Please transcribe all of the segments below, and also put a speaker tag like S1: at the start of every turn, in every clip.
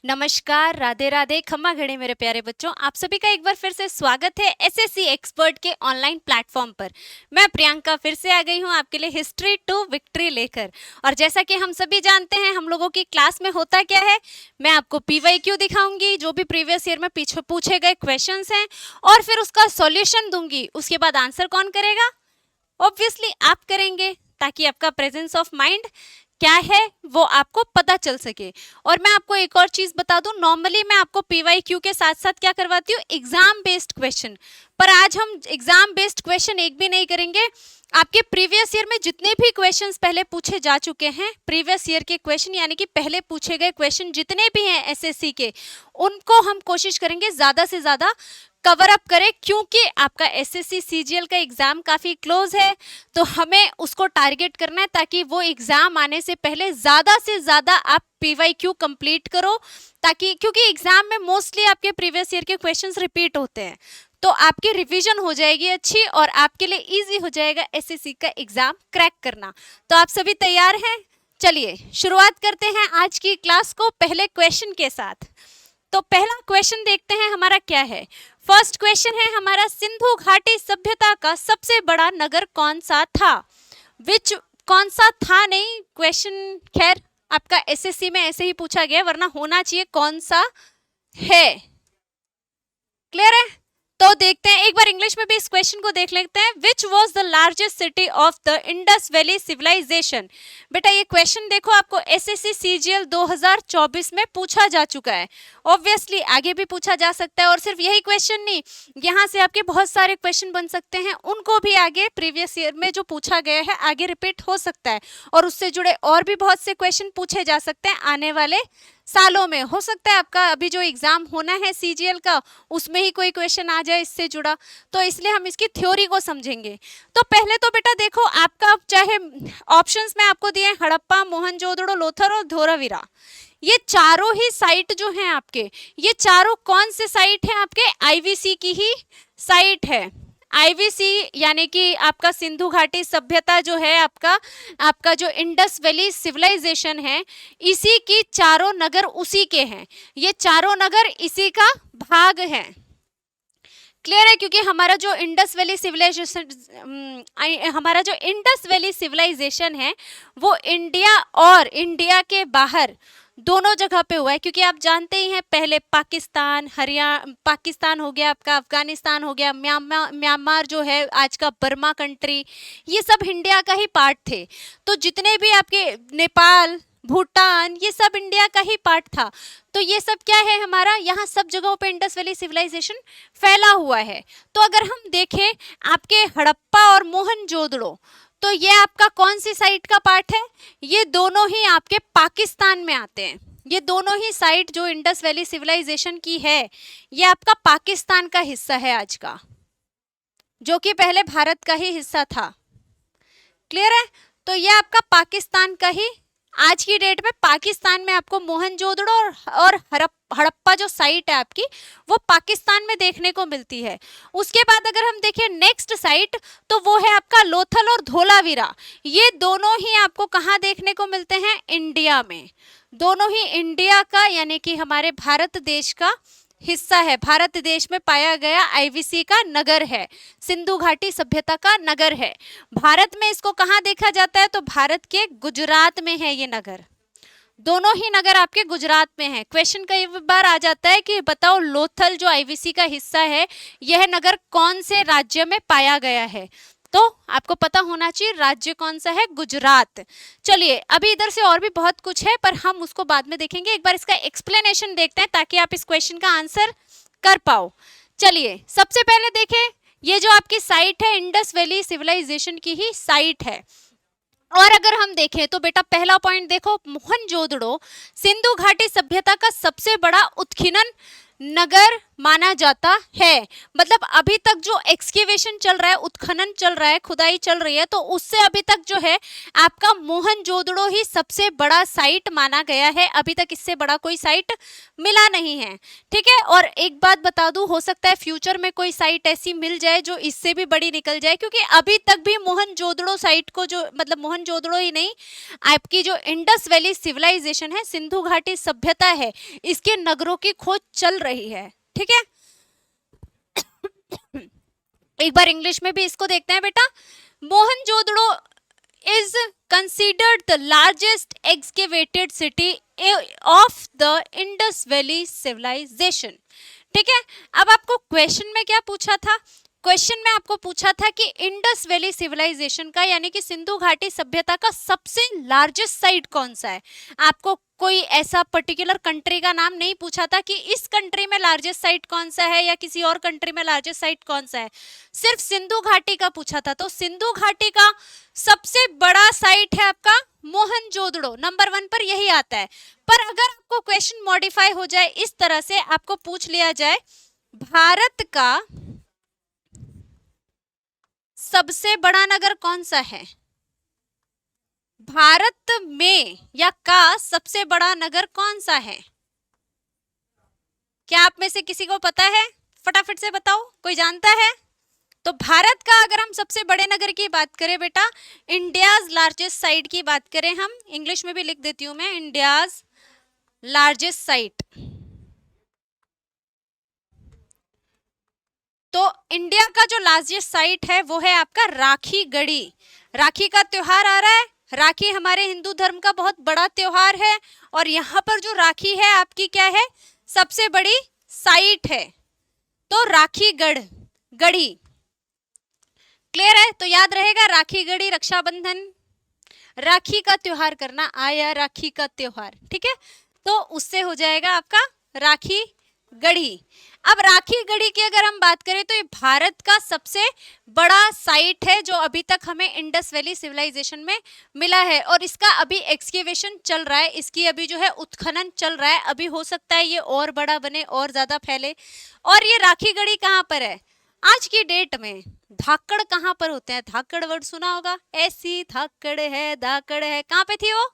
S1: नमस्कार, राधे राधे, खम्मा घड़े मेरे प्यारे बच्चों। आप सभी का एक बार फिर से स्वागत है एसएससी एक्सपर्ट के ऑनलाइन प्लेटफॉर्म पर। मैं प्रियंका फिर से आ गई हूँ आपके लिए हिस्ट्री टू विक्ट्री लेकर। और जैसा कि हम सभी जानते हैं, हम लोगों की क्लास में होता क्या है, मैं आपको पीवाईक्यू दिखाऊंगी, जो भी प्रीवियस ईयर में पीछे पूछे गए क्वेश्चंस हैं, और फिर उसका सॉल्यूशन दूंगी। उसके बाद आंसर कौन करेगा? ऑब्वियसली आप करेंगे, ताकि आपका प्रेजेंस ऑफ माइंड क्या है वो आपको पता चल सके। और मैं आपको एक और चीज बता दूं, नॉर्मली मैं आपको पीवाईक्यू के साथ साथ क्या करवाती हूँ, एग्जाम बेस्ड क्वेश्चन। पर आज हम एग्जाम बेस्ड क्वेश्चन एक भी नहीं करेंगे। आपके प्रीवियस ईयर में जितने भी क्वेश्चंस पहले पूछे जा चुके हैं, प्रीवियस ईयर के क्वेश्चन यानी कि पहले पूछे गए क्वेश्चन जितने भी हैं एसएससी के, उनको हम कोशिश करेंगे ज्यादा से ज्यादा कवर अप करें, क्योंकि आपका एसएससी सीजीएल का एग्जाम काफी क्लोज है। तो हमें उसको टारगेट करना है, ताकि वो एग्जाम आने से पहले ज्यादा से ज्यादा आप पीवाईक्यू कंप्लीट करो, ताकि क्योंकि एग्जाम में मोस्टली आपके प्रीवियस ईयर के क्वेश्चंस रिपीट होते हैं, तो आपकी रिवीजन हो जाएगी अच्छी और आपके लिए इजी हो जाएगा एसएससी का एग्जाम क्रैक करना। तो आप सभी तैयार हैं? चलिए शुरुआत करते हैं आज की क्लास को पहले क्वेश्चन के साथ। तो पहला क्वेश्चन देखते हैं हमारा क्या है। फर्स्ट क्वेश्चन है हमारा, सिंधु घाटी सभ्यता का सबसे बड़ा नगर कौन सा था? विच, कौन सा था नहीं, क्वेश्चन खैर आपका एसएससी में ऐसे ही पूछा गया, वरना होना चाहिए कौन सा है। क्लियर है? तो देखते हैं, एक बार इंग्लिश में भी इस क्वेश्चन को देख लेते हैं। Which was the largest city of the Indus valley civilization? बेटा ये क्वेश्चन देखो, आपको एसएससी सीजीएल 2024 में पूछा जा चुका है। ऑब्वियसली आगे भी पूछा जा सकता है, और सिर्फ यही क्वेश्चन नहीं, यहाँ से आपके बहुत सारे क्वेश्चन बन सकते हैं, उनको भी आगे प्रीवियस ईयर में जो पूछा गया है आगे रिपीट हो सकता है, और उससे जुड़े और भी बहुत से क्वेश्चन पूछे जा सकते हैं आने वाले सालों में। हो सकता है आपका अभी जो एग्जाम होना है सीजीएल का, उसमें ही कोई क्वेश्चन आ जाए इससे जुड़ा, तो इसलिए हम इसकी थ्योरी को समझेंगे। तो पहले तो बेटा देखो, आपका चाहे ऑप्शंस में आपको दिए हड़प्पा, मोहनजोदड़ो, लोथल और धोलावीरा, ये चारों ही साइट जो हैं आपके, ये चारों कौन से साइट हैं? आपके आईवीसी की ही साइट है। आईवीसी यानी कि आपका सिंधु घाटी सभ्यता जो है, आपका जो इंडस वैली सिविलाइजेशन है, इसी की चारों नगर उसी के हैं। ये चारों नगर इसी का भाग है। क्लियर है? क्योंकि हमारा जो इंडस वैली सिविलाइजेशन है वो इंडिया और इंडिया के बाहर दोनों जगह पे हुआ है। क्योंकि आप जानते ही हैं, पहले पाकिस्तान हो गया आपका, अफगानिस्तान हो गया, म्यांमार जो है आज का बर्मा कंट्री, ये सब इंडिया का ही पार्ट थे। तो जितने भी आपके नेपाल, भूटान, ये सब इंडिया का ही पार्ट था। तो ये सब क्या है हमारा, यहाँ सब जगहों पे इंडस वैली सिविलाइजेशन फैला हुआ है। तो अगर हम देखें आपके हड़प्पा और मोहनजोदड़ो, तो ये आपका कौन सी साइट का पार्ट है? ये दोनों ही आपके पाकिस्तान में आते हैं। ये दोनों ही साइट जो इंडस वैली सिविलाइजेशन की है, ये आपका पाकिस्तान का हिस्सा है आज का, जो कि पहले भारत का ही हिस्सा था। क्लियर है? तो ये आपका पाकिस्तान का ही, आज की डेट में पाकिस्तान में आपको मोहनजोदड़ो और हड़प्पा जो साइट है आपकी, वो पाकिस्तान में देखने को मिलती है। उसके बाद अगर हम देखें नेक्स्ट साइट, तो वो है आपका लोथल और धोलावीरा। ये दोनों ही आपको कहाँ देखने को मिलते हैं? इंडिया में। दोनों ही इंडिया का यानी कि हमारे भारत देश का हिस्सा है। भारत देश में पाया गया आईवीसी का नगर है, सिंधु घाटी सभ्यता का नगर है। भारत में इसको कहाँ देखा जाता है? तो भारत के गुजरात में है ये नगर। दोनों ही नगर आपके गुजरात में है। क्वेश्चन कई बार आ जाता है कि बताओ लोथल जो आईवीसी का हिस्सा है, यह नगर कौन से राज्य में पाया गया है? तो आपको पता होना चाहिए राज्य कौन सा है, गुजरात। चलिए अभी इधर से और भी बहुत कुछ है, पर हम उसको बाद में देखेंगे। एक बार इसका एक्सप्लेनेशन देखते हैं, ताकि आप इस क्वेश्चन का आंसर कर पाओ। चलिए सबसे पहले देखें, ये जो आपकी साइट है इंडस वैली सिविलाइजेशन की ही साइट है। और अगर हम देखें तो बेटा पहला पॉइंट देखो, मोहनजोदड़ो सिंधु घाटी सभ्यता का सबसे बड़ा उत्खनन नगर माना जाता है। मतलब अभी तक जो एक्सकेवेशन चल रहा है, उत्खनन चल रहा है, खुदाई चल रही है, तो उससे अभी तक जो है आपका मोहनजोदड़ो ही सबसे बड़ा साइट माना गया है। अभी तक इससे बड़ा कोई साइट मिला नहीं है, ठीक है। और एक बात बता दूं, हो सकता है फ्यूचर में कोई साइट ऐसी मिल जाए जो इससे भी बड़ी निकल जाए, क्योंकि अभी तक भी मोहनजोदड़ो साइट को जो, मतलब मोहनजोदड़ो ही नहीं, आपकी जो इंडस वैली सिविलाइजेशन है, सिंधु घाटी सभ्यता है, इसके नगरों की खोज चल रही है, ठीक है। एक बार इंग्लिश में भी इसको देखते हैं बेटा। Mohenjodaro is considered the largest excavated city of the Indus Valley civilization, ठीक है। अब आपको क्वेश्चन में क्या पूछा था? क्वेश्चन में आपको पूछा था कि इंडस वैली सिविलाइजेशन का, यानी कि सिंधु घाटी सभ्यता का सबसे लार्जेस्ट साइट कौन सा है। आपको कोई ऐसा पर्टिकुलर कंट्री का नाम नहीं पूछा था कि इस कंट्री में लार्जेस्ट साइट कौन सा है या किसी और कंट्री में लार्जेस्ट साइट कौन सा है, सिर्फ सिंधु घाटी का पूछा था। तो सिंधु घाटी का सबसे बड़ा साइट है आपका मोहनजोदड़ो, नंबर 1 पर यही आता है। पर अगर आपको क्वेश्चन मॉडिफाई हो जाए, इस तरह से आपको पूछ लिया जाए, भारत का सबसे बड़ा नगर कौन सा है, भारत में या का सबसे बड़ा नगर कौन सा है, क्या आप में से किसी को पता है? फटाफट से बताओ, कोई जानता है? तो भारत का अगर हम सबसे बड़े नगर की बात करें बेटा, इंडियाज लार्जेस्ट साइट की बात करें हम, इंग्लिश में भी लिख देती हूं मैं, इंडियाज लार्जेस्ट साइट, तो इंडिया का जो लार्जेस्ट साइट है वो है आपका राखी गढ़ी। राखी का त्योहार आ रहा है, राखी हमारे हिंदू धर्म का बहुत बड़ा त्योहार है, और यहाँ पर जो राखी है आपकी क्या है, सबसे बड़ी साइट है, तो राखी गढ़ी। क्लियर है? तो याद रहेगा, राखी गढ़ी, रक्षाबंधन, राखी का त्योहार करना, आया राखी का त्योहार, ठीक है, तो उससे हो जाएगा आपका राखी गढ़ी। अब राखी गढ़ी की अगर हम बात करें तो ये भारत का सबसे बड़ा साइट है जो अभी तक हमें इंडस वैली सिविलाइजेशन में मिला है, और इसका अभी एक्सकेवेशन चल रहा है, इसकी अभी जो है उत्खनन चल रहा है। अभी हो सकता है ये और बड़ा बने और ज्यादा फैले। और ये राखी गढ़ी कहाँ पर है आज की डेट में? धाकड़ कहाँ पर होते हैं? धाकड़ वर्ड सुना होगा, ऐसी धाकड़ है, धाकड़ है, कहाँ पे थी वो?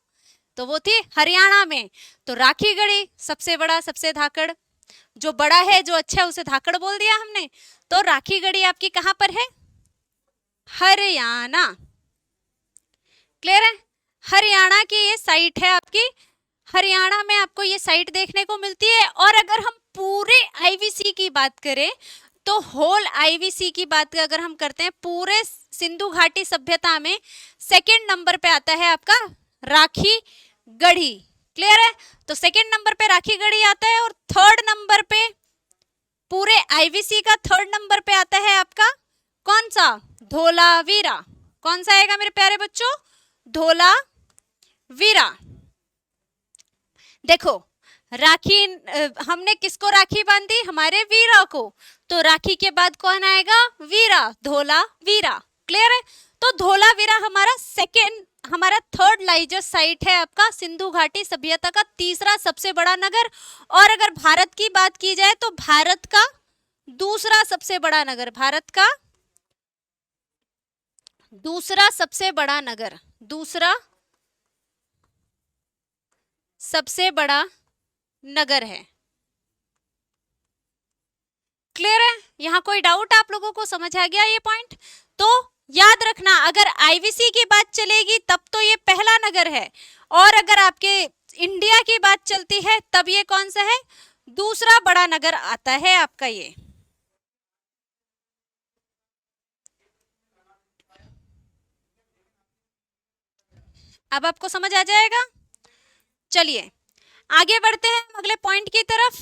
S1: तो वो थी हरियाणा में। तो राखी गढ़ी सबसे बड़ा, सबसे धाकड़, जो बड़ा है, जो अच्छा है, उसे धाकड़ बोल दिया हमने। तो राखी गढ़ी आपकी कहां पर है? हरियाणा। क्लियर है? हरियाणा की ये साइट है आपकी, हरियाणा में आपको ये साइट देखने को मिलती है। और अगर हम पूरे आईवीसी की बात करें, तो होल आईवीसी की बात अगर हम करते हैं, पूरे सिंधु घाटी सभ्यता में सेकेंड नंबर पे आता है आपका राखी गढ़ी। क्लियर है? तो सेकेंड नंबर पे राखी गढ़ी आता है, और थर्ड नंबर पे, पूरे आईवीसी का थर्ड नंबर पे आता है आपका कौन सा? धोलावीरा। कौन सा आएगा मेरे प्यारे बच्चों? धोलावीरा। देखो, राखी, हमने किसको राखी बांधी? हमारे वीरा को। तो राखी के बाद कौन आएगा? वीरा, धोलावीरा। क्लियर है? तो धोलावीरा हमारा थर्ड लार्जेस्ट साइट है आपका सिंधु घाटी सभ्यता का तीसरा सबसे बड़ा नगर। और अगर भारत की बात की जाए तो भारत का दूसरा सबसे बड़ा नगर, भारत का दूसरा सबसे बड़ा नगर, दूसरा सबसे बड़ा नगर है। क्लियर है? यहां कोई डाउट आप लोगों को? समझ आ गया ये पॉइंट? तो याद रखना, अगर आईवीसी की बात चलेगी तब तो ये पहला नगर है, और अगर आपके इंडिया की बात चलती है तब ये कौन सा है? दूसरा बड़ा नगर आता है आपका ये। अब आपको समझ आ जाएगा? चलिए आगे बढ़ते हैं अगले पॉइंट की तरफ।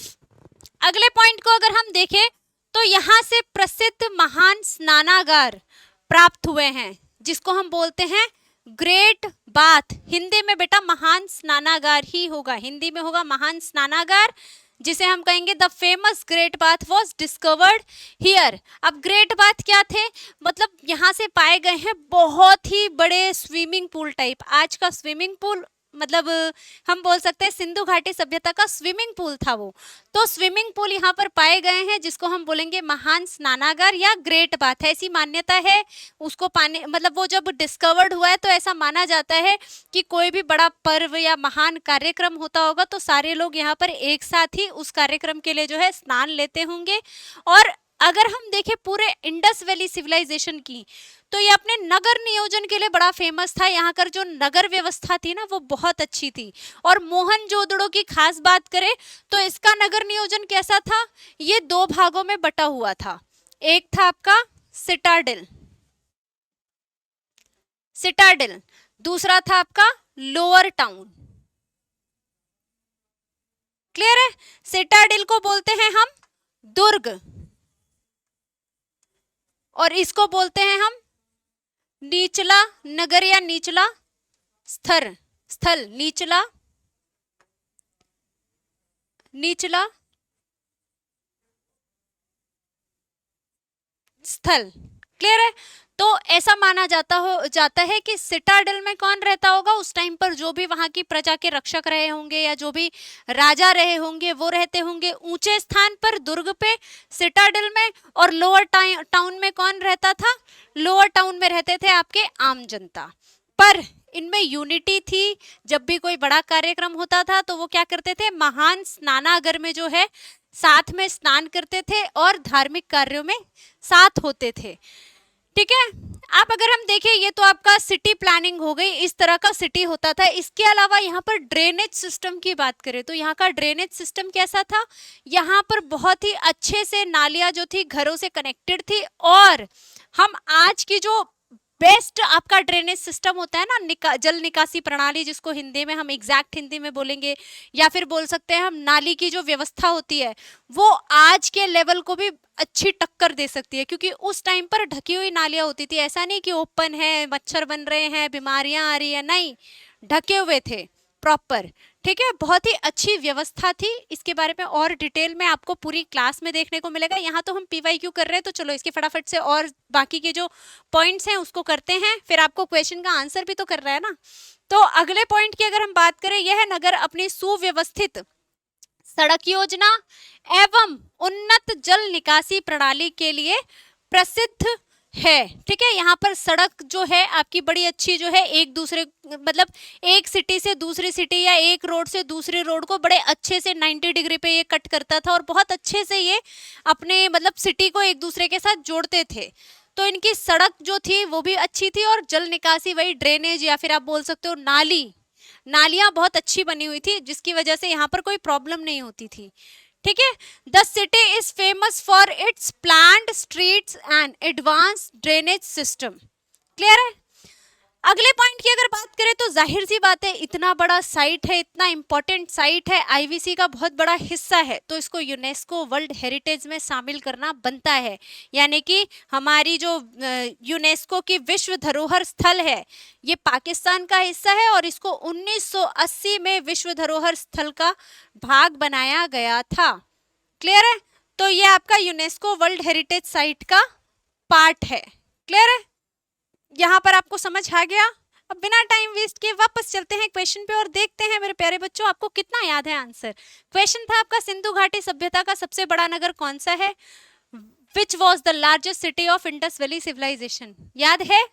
S1: अगले पॉइंट को अगर हम देखें तो यहां से प्रसिद्ध महान स्नानागार प्राप्त हुए हैं, जिसको हम बोलते हैं ग्रेट बाथ। हिंदी में बेटा महान स्नानागार ही होगा, हिंदी में होगा महान स्नानागार, जिसे हम कहेंगे the famous great bath was discovered here. अब ग्रेट बाथ क्या थे? मतलब यहाँ से पाए गए हैं बहुत ही बड़े स्विमिंग पूल टाइप। आज का स्विमिंग पूल मतलब हम बोल सकते हैं सिंधु घाटी सभ्यता का स्विमिंग पूल था वो। तो स्विमिंग पूल यहाँ पर पाए गए हैं, जिसको हम बोलेंगे महान स्नानागार या ग्रेट बाथ है, ऐसी मान्यता है। उसको पाने मतलब वो जब डिस्कवर्ड हुआ है तो ऐसा माना जाता है कि कोई भी बड़ा पर्व या महान कार्यक्रम होता होगा तो सारे लोग यहाँ पर एक साथ ही उस कार्यक्रम के लिए जो है स्नान लेते होंगे। और अगर हम देखें पूरे इंडस वैली सिविलाइजेशन की, तो ये अपने नगर नियोजन के लिए बड़ा फेमस था। यहाँ कर जो नगर व्यवस्था थी ना वो बहुत अच्छी थी। और मोहनजोदड़ो की खास बात करें तो इसका नगर नियोजन कैसा था, ये 2 भागों में बटा हुआ था। एक था आपका सिटाडेल, दूसरा था आपका लोअर टाउन। क्लियर है? सिटाडेल को बोलते हैं हम दुर्ग और इसको बोलते हैं हम नीचला नगर या नीचला स्थल, नीचला स्थल। क्लियर है? तो ऐसा माना जाता है कि सिटाडेल में कौन रहता होगा उस टाइम पर, जो भी वहां की प्रजा के रक्षक रहे होंगे या जो भी राजा रहे होंगे वो रहते होंगे ऊंचे स्थान पर दुर्ग पे सिटाडेल में। और लोअर टाउन में कौन रहता था, लोअर टाउन में रहते थे आपके आम जनता। पर इनमें यूनिटी थी, जब भी कोई बड़ा कार्यक्रम होता था तो वो क्या करते थे, महान स्नानागार में जो है साथ में स्नान करते थे और धार्मिक कार्यों में साथ होते थे। ठीक है? आप अगर हम देखें ये तो आपका सिटी प्लानिंग हो गई, इस तरह का सिटी होता था। इसके अलावा यहाँ पर ड्रेनेज सिस्टम की बात करें तो यहाँ का ड्रेनेज सिस्टम कैसा था, यहाँ पर बहुत ही अच्छे से नालियां जो थी घरों से कनेक्टेड थी। और हम आज की जो बेस्ट आपका ड्रेनेज सिस्टम होता है ना, जल निकासी प्रणाली जिसको हिंदी में हम एग्जैक्ट हिंदी में बोलेंगे, या फिर बोल सकते हैं हम नाली की जो व्यवस्था होती है वो आज के लेवल को भी अच्छी टक्कर दे सकती है। क्योंकि उस टाइम पर ढकी हुई नालियां होती थी, ऐसा नहीं कि ओपन है मच्छर बन रहे हैं बीमारियां आ रही है, नहीं, ढके हुए थे प्रॉपर। ठीक है? बहुत ही अच्छी व्यवस्था थी। इसके बारे में और डिटेल में आपको पूरी क्लास में देखने को मिलेगा। यहाँ तो हम PYQ कर रहे हैं तो चलो इसके फटाफट से और बाकी के जो पॉइंट्स हैं उसको करते हैं, फिर आपको क्वेश्चन का आंसर भी तो कर रहा है ना। तो अगले पॉइंट की अगर हम बात करें, यह नगर अपनी सुव्यवस्थित सड़क योजना एवं उन्नत जल निकासी प्रणाली के लिए प्रसिद्ध है। ठीक है? यहाँ पर सड़क जो है आपकी बड़ी अच्छी जो है, एक दूसरे मतलब एक सिटी से दूसरी सिटी या एक रोड से दूसरी रोड को बड़े अच्छे से 90 डिग्री पे ये कट करता था और बहुत अच्छे से ये अपने मतलब सिटी को एक दूसरे के साथ जोड़ते थे। तो इनकी सड़क जो थी वो भी अच्छी थी और जल निकासी वही ड्रेनेज या फिर आप बोल सकते हो नालियां बहुत अच्छी बनी हुई थी, जिसकी वजह से यहाँ पर कोई प्रॉब्लम नहीं होती थी। ठीक है? The city is famous for its planned streets and advance drainage system. Clear है? अगले पॉइंट की अगर बात करें तो जाहिर सी बात है, इतना बड़ा साइट है, इतना इंपॉर्टेंट साइट है, IVC का बहुत बड़ा हिस्सा है, तो इसको यूनेस्को वर्ल्ड हेरिटेज में शामिल करना बनता है। यानी कि हमारी जो यूनेस्को की विश्व धरोहर स्थल है ये पाकिस्तान का हिस्सा है और इसको 1980 में विश्व धरोहर स्थल का भाग बनाया गया था। क्लियर है? तो ये आपका यूनेस्को वर्ल्ड हेरिटेज साइट का पार्ट है। क्लियर है? यहाँ पर आपको समझ आ गया? अब बिना टाइम वेस्ट किए वापस चलते हैं क्वेश्चन पे और देखते हैं मेरे प्यारे बच्चों आपको कितना याद है आंसर। क्वेश्चन था आपका, सिंधु घाटी सभ्यता का सबसे बड़ा नगर कौन सा है? Which was the largest city of Indus valley civilization? याद है?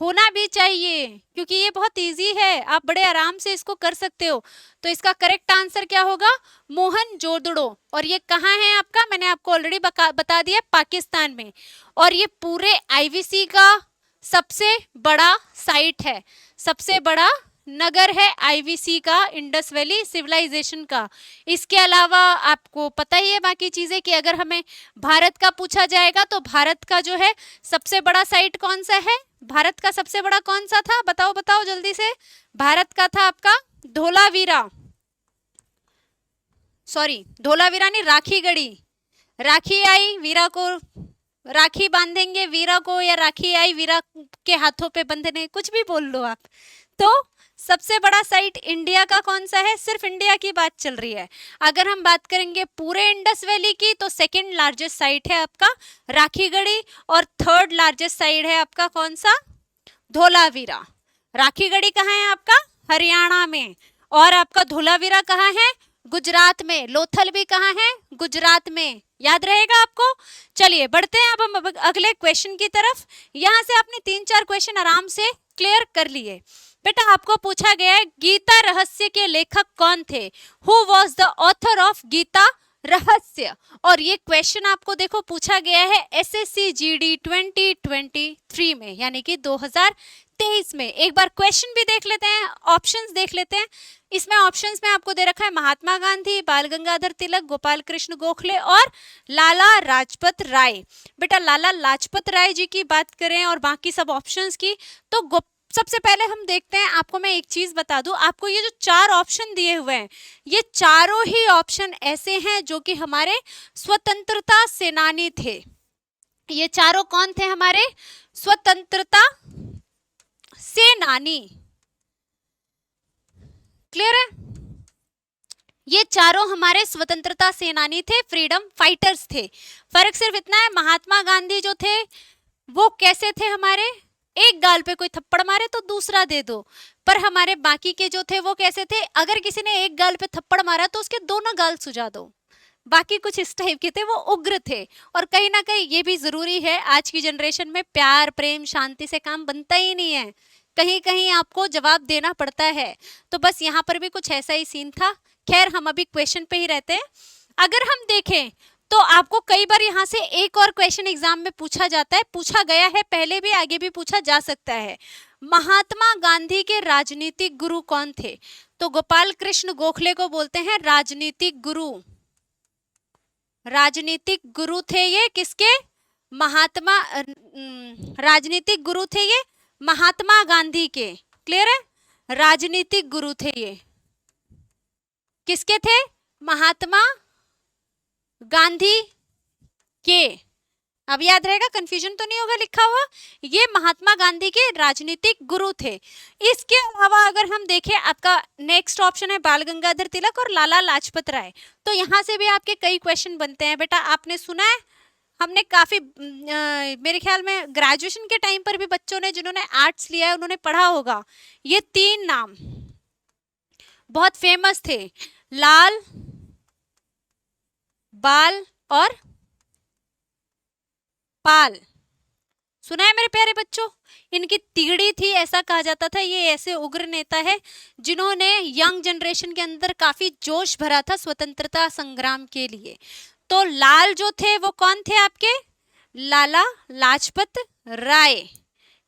S1: होना भी चाहिए क्योंकि ये बहुत इजी है, आप बड़े आराम से इसको कर सकते हो। तो इसका करेक्ट आंसर क्या होगा? मोहनजोदड़ो। और ये कहाँ है आपका? मैंने आपको ऑलरेडी बता दिया, पाकिस्तान में। और ये पूरे IVC का सबसे बड़ा साइट है, सबसे बड़ा नगर है IVC का, इंडस वैली सिविलाइजेशन का। इसके अलावा आपको पता ही है बाकी चीजें कि अगर हमें भारत का पूछा जाएगा तो भारत का जो है सबसे बड़ा साइट कौन सा है? भारत का सबसे बड़ा कौन सा था? बताओ बताओ जल्दी से। भारत का था आपका धोलावीरा, सॉरी धोलावीरा नहीं, राखीगढ़ी। राखी आई वीरा को, राखी बांधेंगे वीरा को, या राखी आई वीरा के हाथों पे बंधने, कुछ भी बोल लो आप। तो सबसे बड़ा साइट इंडिया का कौन सा है? सिर्फ इंडिया की बात चल रही है। अगर हम बात करेंगे पूरे इंडस वैली की तो सेकंड लार्जेस्ट साइट है आपका राखीगढ़ी और थर्ड लार्जेस्ट साइट है आपका कौन सा? धोलावीरा। राखीगढ़ी कहाँ है आपका? हरियाणा में। और आपका धोलावीरा कहाँ है? गुजरात में। लोथल भी कहाँ है? गुजरात में। याद रहेगा आपको? चलिए बढ़ते हैं अब हम अगले क्वेश्चन की तरफ। यहाँ से आपने 3-4 क्वेश्चन आराम से क्लियर कर लिए। बेटा आपको पूछा गया है गीता रहस्य के लेखक कौन थे? Who was the author of Gita Rahasya? और ये क्वेश्चन आपको देखो पूछा गया है एसएससी जीडी 2023 में, यानी कि 2023 में। एक बार क्वेश्चन भी देख लेते हैं, ऑप्शंस देख लेते हैं। इसमें ऑप्शंस में आपको दे रखा है महात्मा गांधी, बाल गंगाधर तिलक, गोपाल कृष्ण गोखले और लाला लाजपत राय। बेटा लाला लाजपत राय जी की बात करें और बाकी सब ऑप्शंस की, तो सबसे पहले हम देखते हैं। आपको मैं एक चीज बता दूं, आपको ये जो 4 ऑप्शन दिए हुए हैं, ये चारों ही ऑप्शन ऐसे हैं जो कि हमारे स्वतंत्रता सेनानी थे। ये चारों कौन थे? हमारे स्वतंत्रता सेनानी। क्लियर है? ये चारों हमारे स्वतंत्रता सेनानी थे, फ्रीडम फाइटर्स थे। फर्क सिर्फ इतना है, महात्मा गांधी जो थे वो कैसे थे? हमारे एक गाल पे कोई थप्पड़ मारे तो दूसरा दे दो। पर हमारे बाकी के जो थे वो कैसे थे? अगर किसी ने एक गाल पे थप्पड़ मारा तो उसके दोनों गाल सुझा दो। बाकी कुछ इस टाइप के थे, वो उग्र थे। और कहीं ना कहीं ये भी जरूरी है, आज की जनरेशन में प्यार प्रेम शांति से काम बनता ही नहीं है, कहीं कहीं आपको जवाब देना पड़ता है। तो बस यहाँ पर भी कुछ ऐसा ही सीन था। खैर हम अभी क्वेश्चन पे ही रहते हैं। अगर हम देखें तो आपको कई बार यहाँ से एक और क्वेश्चन एग्जाम में पूछा जाता है, पूछा गया है पहले भी, आगे भी पूछा जा सकता है। महात्मा गांधी के राजनीतिक गुरु कौन थे? तो गोपाल कृष्ण गोखले को बोलते हैं राजनीतिक गुरु। राजनीतिक गुरु थे ये किसके? महात्मा राजनीतिक गुरु थे ये महात्मा गांधी के। क्लियर है? राजनीतिक गुरु थे ये किसके थे? महात्मा गांधी के। अब याद रहेगा, कंफ्यूजन तो नहीं होगा लिखा हुआ। ये महात्मा गांधी के राजनीतिक गुरु थे। इसके अलावा अगर हम देखें, आपका नेक्स्ट ऑप्शन है बाल गंगाधर तिलक और लाला लाजपत राय। तो यहाँ से भी आपके कई क्वेश्चन बनते हैं। बेटा आपने सुना है, हमने काफी मेरे ख्याल में ग्रेजुएशन के टाइम पर भी बच्चों ने, जिन्होंने आर्ट्स लिया है उन्होंने पढ़ा होगा। ये 3 नाम बहुत फेमस थे, लाल, बाल और पाल। सुना है मेरे प्यारे बच्चों? इनकी तिगड़ी थी, ऐसा कहा जाता था। ये ऐसे उग्र नेता है जिन्होंने यंग जनरेशन के अंदर काफी जोश भरा था स्वतंत्रता संग्राम के लिए। तो लाल जो थे वो कौन थे आपके? लाला लाजपत राय।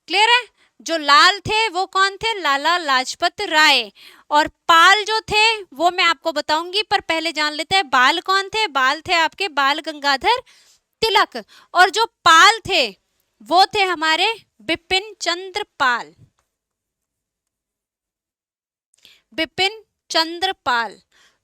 S1: क्लियर है? जो लाल थे वो कौन थे? लाला लाजपत राय। और पाल जो थे वो मैं आपको बताऊंगी, पर पहले जान लेते हैं बाल कौन थे। बाल थे आपके बाल गंगाधर तिलक। और जो पाल थे वो थे हमारे बिपिन चंद्र पाल। बिपिन चंद्र पाल।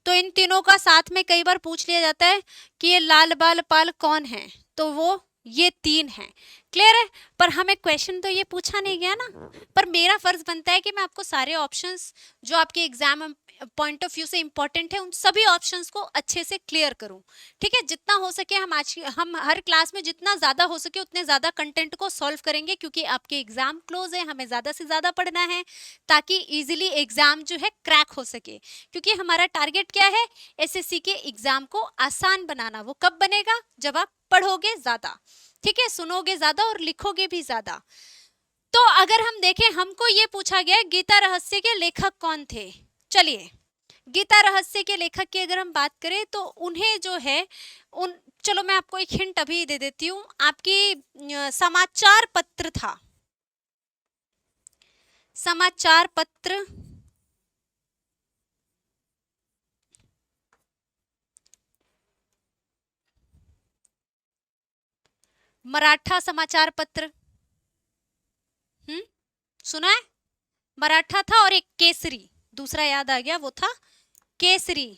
S1: तो इन तीनों का साथ में कई बार पूछ लिया जाता है कि ये लाल बाल पाल कौन है, तो वो ये 3 हैं। क्लियर है? पर हमें क्वेश्चन तो ये पूछा नहीं गया ना, पर मेरा फर्ज बनता है कि मैं आपको सारे ऑप्शंस जो आपके एग्जाम पॉइंट ऑफ व्यू से इंपॉर्टेंट है उन सभी ऑप्शंस को अच्छे से क्लियर करूं। ठीक है? जितना हो सके हम हर क्लास में जितना ज्यादा हो सके उतने ज्यादा कंटेंट को सॉल्व करेंगे, क्योंकि आपके एग्जाम क्लोज है, हमें ज्यादा से ज्यादा पढ़ना है ताकि इजीली एग्जाम जो है क्रैक हो सके। क्योंकि हमारा टारगेट क्या है? एसएससी के एग्जाम को आसान बनाना। वो कब बनेगा? जब आप पढ़ोगे ज्यादा, ठीक है, सुनोगे ज्यादा और लिखोगे भी ज्यादा। तो अगर हम देखें, हमको ये पूछा गया गीता रहस्य के लेखक कौन थे। चलिए गीता रहस्य के लेखक की अगर हम बात करें तो उन्हें जो है चलो मैं आपको एक हिंट अभी दे देती हूँ। आपकी समाचार पत्र था, समाचार पत्र मराठा समाचार पत्र। सुना है? मराठा था और एक केसरी, दूसरा याद आ गया, वो था केसरी।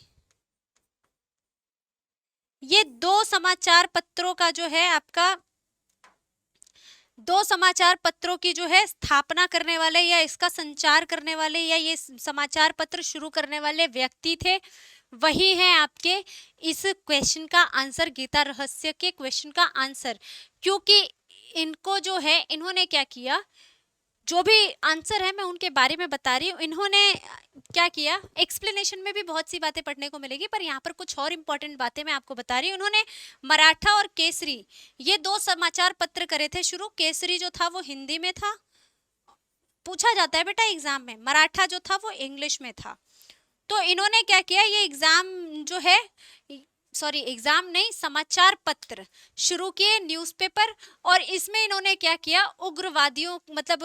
S1: ये 2 समाचार पत्रों का जो है आपका 2 समाचार पत्रों की जो है स्थापना करने वाले या इसका संचार करने वाले या ये समाचार पत्र शुरू करने वाले व्यक्ति थे, वही है आपके इस क्वेश्चन का आंसर, गीता रहस्य के क्वेश्चन का आंसर। क्योंकि इनको जो है, इन्होंने क्या किया, जो भी आंसर है मैं उनके बारे में बता रही हूँ। इन्होंने क्या किया, एक्सप्लेनेशन में भी बहुत सी बातें पढ़ने को मिलेगी, पर यहाँ पर कुछ और इंपॉर्टेंट बातें मैं आपको बता रही हूँ। उन्होंने मराठा और केसरी ये दो समाचार पत्र करे थे शुरू। केसरी जो था वो हिंदी में था, पूछा जाता है बेटा एग्जाम में। मराठा जो था वो इंग्लिश में था। तो इन्होंने क्या किया, ये एग्जाम जो है, सॉरी एग्जाम नहीं, समाचार पत्र शुरू किए, न्यूज़पेपर। और इसमें इन्होंने क्या किया, उग्रवादियों मतलब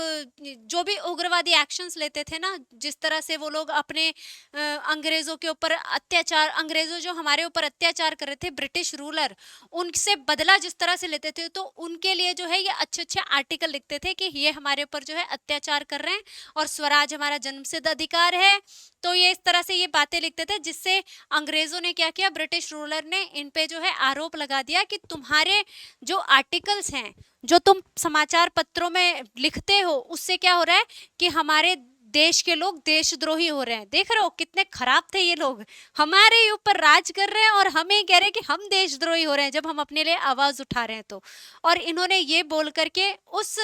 S1: जो भी उग्रवादी एक्शंस लेते थे ना, जिस तरह से वो लोग अपने अंग्रेजों के ऊपर अत्याचार, अंग्रेजों जो हमारे ऊपर अत्याचार कर रहे थे, ब्रिटिश रूलर, उनसे बदला जिस तरह से लेते थे, तो उनके लिए जो है ये अच्छे अच्छे आर्टिकल लिखते थे कि ये हमारे ऊपर जो है अत्याचार कर रहे हैं और स्वराज हमारा जन्मसिद्ध अधिकार है। तो ये इस तरह से ये बातें लिखते थे, जिससे अंग्रेजों ने क्या किया, ब्रिटिश रूलर ने इन पे जो है आरोप लगा दिया कि तुम्हारे जो आर्टिकल्स हैं, जो तुम समाचार पत्रों में लिखते हो, उससे क्या हो रहा है कि हमारे देश के लोग देशद्रोही हो रहे हैं। देख रहे हो कितने खराब थे ये लोग, हमारे ऊपर राज कर रहे हैं और हमें कह रहे हैं कि हम देशद्रोही हो रहे हैं जब हम अपने लिए आवाज उठा रहे हैं। तो और इन्होंने ये बोल करके उस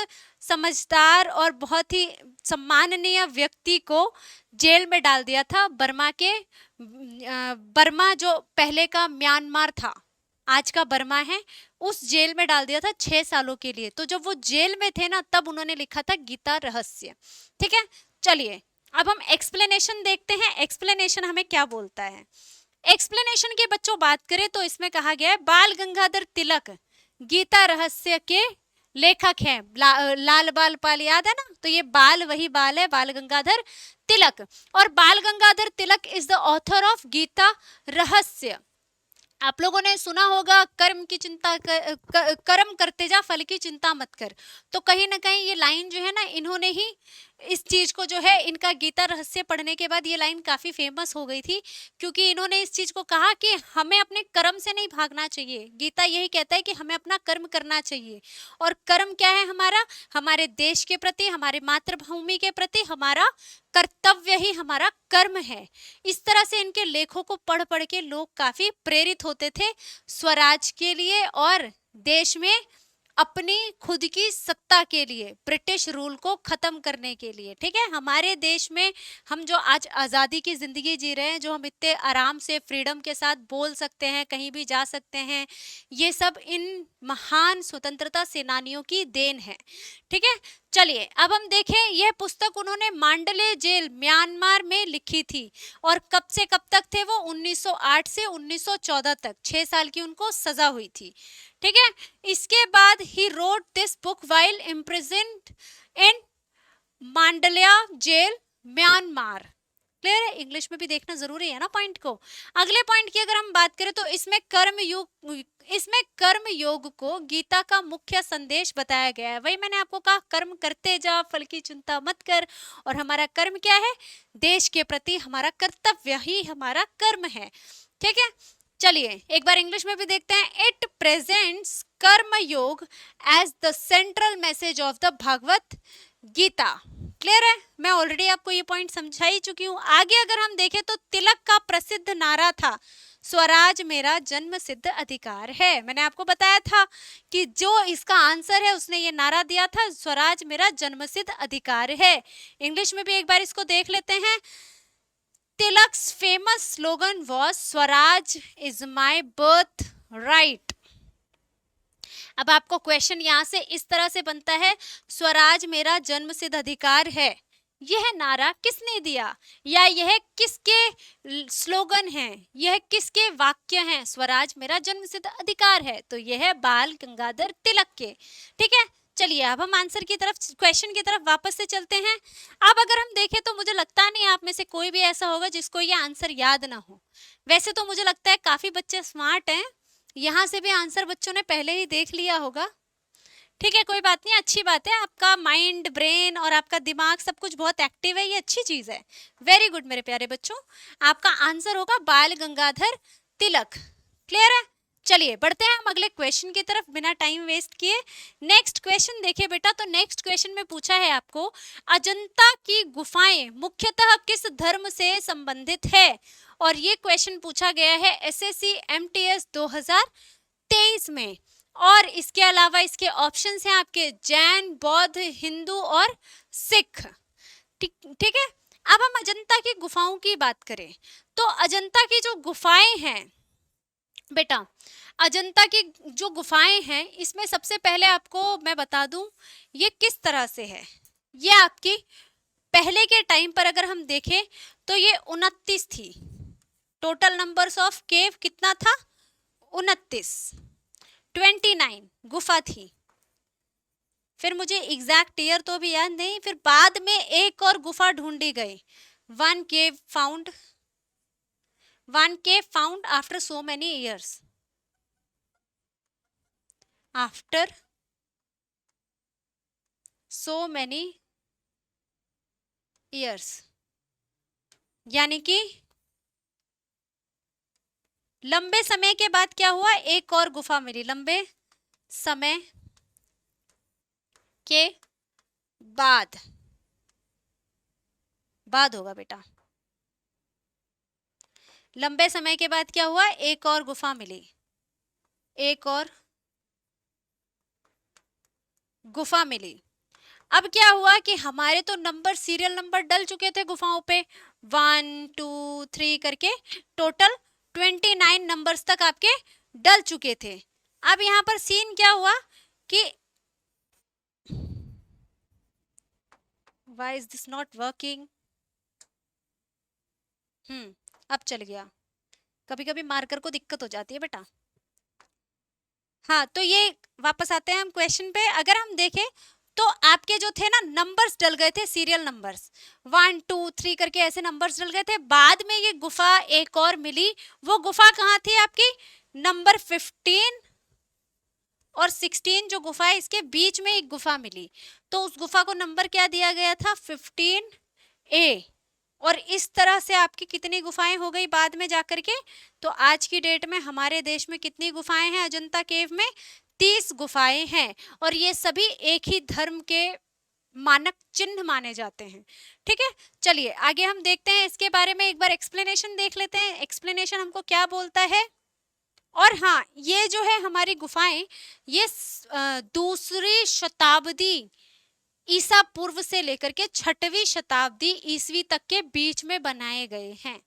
S1: समझदार और बहुत ही सम्माननीय व्यक्ति को जेल में डाल दिया था। बर्मा के बर्मा जो पहले का म्यांमार था, आज का बर्मा है, उस जेल में डाल दिया था 6 सालों के लिए। तो जब वो जेल में थे ना, तब उन्होंने लिखा था गीता रहस्य। ठीक है, चलिए अब हम एक्सप्लेनेशन देखते हैं। एक्सप्लेनेशन हमें क्या बोलता है। एक्सप्लेनेशन की बच्चों बात करें तो इसमें कहा गया है बाल गंगाधर तिलक गीता रहस्य के लेखक हैं। लाल बाल पाल याद है ना, तो ये बाल वही बाल है, बाल गंगाधर तिलक। और Bal Gangadhar Tilak is the author of Gita Rahasya. आप लोगों ने सुना होगा कर्म की चिंता कर्म करते जा, फल की चिंता मत कर। तो कहीं ना कहीं ये लाइन जो है ना, इन्होंने ही इस चीज को जो है, इनका गीता रहस्य पढ़ने के बाद ये लाइन काफी फेमस हो गई थी, क्योंकि इन्होंने इस चीज को कहा कि हमें अपने कर्म से नहीं भागना चाहिए। गीता यही कहता है कि हमें अपना कर्म करना चाहिए। और कर्म क्या है हमारा, हमारे देश के प्रति, हमारे मातृभूमि के प्रति हमारा कर्तव्य ही हमारा कर्म है। इस तरह से इनके लेखों को पढ़ पढ़ के लोग काफी प्रेरित होते थे स्वराज के लिए और देश में अपनी खुद की सत्ता के लिए, ब्रिटिश रूल को खत्म करने के लिए। ठीक है, हमारे देश में हम जो आज आज़ादी की जिंदगी जी रहे हैं, जो हम इतने आराम से फ्रीडम के साथ बोल सकते हैं, कहीं भी जा सकते हैं, ये सब इन महान स्वतंत्रता सेनानियों की देन है। ठीक है, चलिए अब हम देखें, यह पुस्तक उन्होंने मांडले जेल म्यांमार में लिखी थी। और कब से कब तक थे वो, 1908 से 1914 तक, 6 साल की उनको सजा हुई थी। ठीक है, इसके बाद ही wrote this book while imprisoned in Mandalay jail Myanmar. Clear है, इंग्लिश में भी देखना जरूरी है ना पॉइंट को। अगले पॉइंट की अगर हम बात करें तो इसमें कर्म योग को गीता का मुख्य संदेश बताया गया है। वही मैंने आपको कहा, कर्म करते जा, फल की चिंता मत कर। और हमारा कर्म क्या है, देश के प्रति हमारा कर्तव्य ही हमारा कर्म है। ठीक है, चलिए एक बार इंग्लिश में भी देखते हैं। It presents karma yoga as the central message of the Bhagavad Gita. Clear है, मैं ऑलरेडी आपको ये पॉइंट समझा ही चुकी हूँ। आगे अगर हम देखें तो तिलक का प्रसिद्ध नारा था, स्वराज मेरा जन्म सिद्ध अधिकार है। मैंने आपको बताया था कि जो इसका आंसर है उसने ये नारा दिया था, स्वराज मेरा जन्म सिद्ध अधिकार है। इंग्लिश में भी एक बार इसको देख लेते हैं। Tilak's famous slogan was Swaraj is my birth right. अब आपको क्वेश्चन यहाँ से इस तरह से बनता है, स्वराज मेरा जन्म सिद्ध अधिकार है, यह नारा किसने दिया, या यह किसके स्लोगन है, यह किसके वाक्य हैं, स्वराज मेरा जन्म सिद्ध अधिकार है, तो यह है बाल गंगाधर तिलक के। ठीक है, चलिए अब हम आंसर की तरफ, क्वेश्चन की तरफ वापस से चलते हैं। अब अगर हम देखें तो मुझे लगता नहीं आप में से कोई भी ऐसा होगा जिसको ये आंसर याद ना हो। वैसे तो मुझे लगता है काफी बच्चे स्मार्ट हैं, यहाँ से भी आंसर बच्चों ने पहले ही देख लिया होगा। ठीक है, कोई बात नहीं, अच्छी बात है, आपका माइंड, ब्रेन और आपका दिमाग सब कुछ बहुत एक्टिव है, ये अच्छी चीज है। वेरी गुड मेरे प्यारे बच्चों, आपका आंसर होगा बाल गंगाधर तिलक। क्लियर है, चलिए बढ़ते हैं हम अगले क्वेश्चन की तरफ बिना टाइम वेस्ट किए। नेक्स्ट क्वेश्चन देखिए बेटा, तो नेक्स्ट क्वेश्चन में पूछा है आपको, अजंता की गुफाएं मुख्यतः किस धर्म से संबंधित है। और ये क्वेश्चन पूछा गया है एसएससी एमटीएस 2023 में। और इसके अलावा इसके ऑप्शंस हैं आपके जैन, बौद्ध, हिंदू और सिख। ठीक ठीक है। अब हम अजंता की गुफाओं की बात करें तो अजंता की जो गुफाएं हैं बेटा, अजंता की जो गुफाएं हैं इसमें सबसे पहले आपको मैं बता दूं ये किस तरह से है। ये आपकी पहले के टाइम पर अगर हम देखें तो ये 29 थी। टोटल नंबर्स ऑफ केव कितना था? 29, 29 गुफा थी। फिर मुझे एग्जैक्ट ईयर तो भी याद नहीं, फिर बाद में एक और गुफा ढूंढी गई। One cave found after so many years, after so many years, यानी कि लंबे समय के बाद क्या हुआ, एक और गुफा मिली। लंबे समय के बाद होगा बेटा। लंबे समय के बाद क्या हुआ, एक और गुफा मिली, एक और गुफा मिली। अब क्या हुआ कि हमारे तो नंबर, सीरियल नंबर डल चुके थे गुफाओं पे, 1 2 3 करके टोटल 29 नंबर्स तक आपके डल चुके थे। अब यहां पर सीन क्या हुआ कि Why is this not working? अब चल गया। कभी कभी मार्कर को दिक्कत हो जाती है बेटा। हाँ, तो ये वापस आते हैं हम क्वेश्चन पे। अगर हम देखें तो आपके जो थे ना नंबर्स डल गए थे, सीरियल नंबर्स 1 2 3 करके ऐसे नंबर्स डल गए थे। बाद में ये गुफा एक और मिली। वो गुफा कहाँ थी आपकी? नंबर 15 और 16 जो गुफा है इसके बीच में एक गुफा मिली, तो उस गुफा को नंबर क्या दिया गया था? 15A। और इस तरह से आपकी कितनी गुफाएं हो गई बाद में जाकर के? तो आज की डेट में हमारे देश में कितनी गुफाएं हैं अजंता केव में? 30 गुफाएं हैं। और ये सभी एक ही धर्म के मानक चिन्ह माने जाते हैं। ठीक है, चलिए आगे हम देखते हैं इसके बारे में। एक बार एक्सप्लेनेशन देख लेते हैं। एक्सप्लेनेशन हमको क्या बोलता है। और हाँ, ये जो है हमारी गुफाएं, ये दूसरी शताब्दी ईसा पूर्व से लेकर के 6वीं शताब्दी ईसवी तक के बीच में बनाए गए हैं।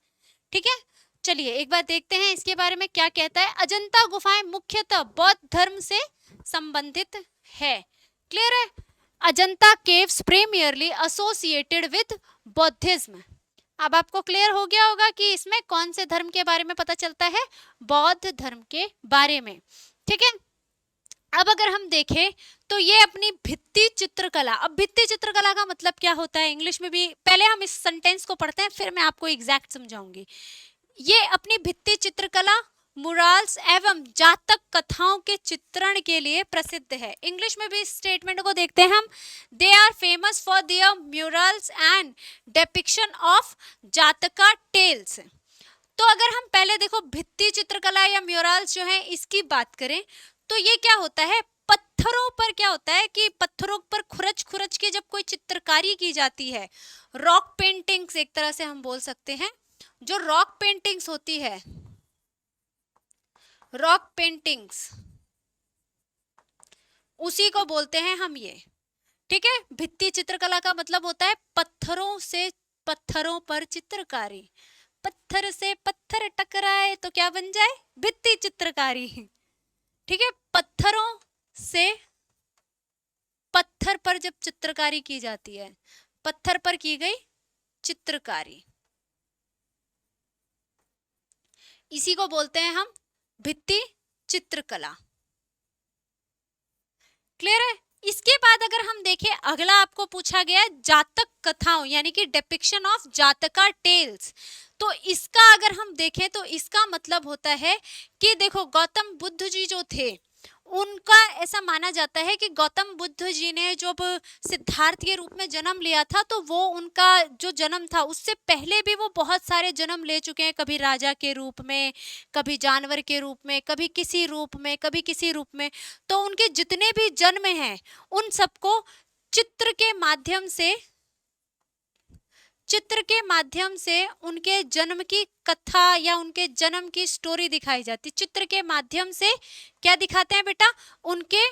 S1: ठीक है, चलिए एक बार देखते हैं इसके बारे में क्या कहता है। अजंता गुफाएं मुख्यतः बौद्ध धर्म से संबंधित है। क्लियर है? Ajanta caves primarily associated with बौद्धिज्म। अब आपको क्लियर हो गया होगा कि इसमें कौन से धर्म के बारे में पता चलता है? बौद्ध धर्म के बारे में। ठीक है, अब अगर हम देखें तो ये अपनी भित्ति चित्रकला। अब भित्ति चित्रकला का मतलब क्या होता है इंग्लिश में भी, पहले हम इस सेंटेंस को पढ़ते हैं फिर मैं आपको एग्जैक्ट समझाऊंगी। ये अपनी भित्ति चित्रकला, मुराल्स एवं जातक कथाओं के चित्रण के लिए प्रसिद्ध है। इंग्लिश में भी इस स्टेटमेंट को देखते हैं हम। They are famous for their murals and depiction of Jataka tales. तो अगर हम पहले देखो भित्ति चित्रकला या म्यूरल्स जो है इसकी बात करें तो ये क्या होता है, पत्थरों पर क्या होता है कि पत्थरों पर खुरच खुरच के जब कोई चित्रकारी की जाती है, रॉक पेंटिंग्स एक तरह से हम बोल सकते हैं। जो रॉक पेंटिंग्स होती है, रॉक पेंटिंग्स, उसी को बोलते हैं हम ये। ठीक है, भित्ति चित्रकला का मतलब होता है पत्थरों से पत्थरों पर चित्रकारी। पत्थर से पत्थर टकराए तो क्या बन जाए? भित्ति चित्रकारी। ठीक है, पत्थरों से पत्थर पर जब चित्रकारी की जाती है, पत्थर पर की गई चित्रकारी, इसी को बोलते हैं हम भित्ति चित्रकला। क्लियर है? इसके बाद अगर हम देखें, अगला आपको पूछा गया जातक कथाओं यानी कि डिपिक्शन ऑफ जातका टेल्स। तो इसका अगर हम देखें तो इसका मतलब होता है कि देखो गौतम बुद्ध जी जो थे, उनका ऐसा माना जाता है कि गौतम बुद्ध जी ने जब सिद्धार्थ के रूप में जन्म लिया था तो वो उनका जो जन्म था उससे पहले भी वो बहुत सारे जन्म ले चुके हैं। कभी राजा के रूप में, कभी जानवर के रूप में, कभी किसी रूप में, कभी किसी रूप में। तो उनके जितने भी जन्म हैं उन सबको चित्र के माध्यम से चित्र के माध्यम से उनके जन्म की कथा या उनके जन्म की स्टोरी दिखाई जाती। चित्र के माध्यम से क्या दिखाते हैं बेटा? उनके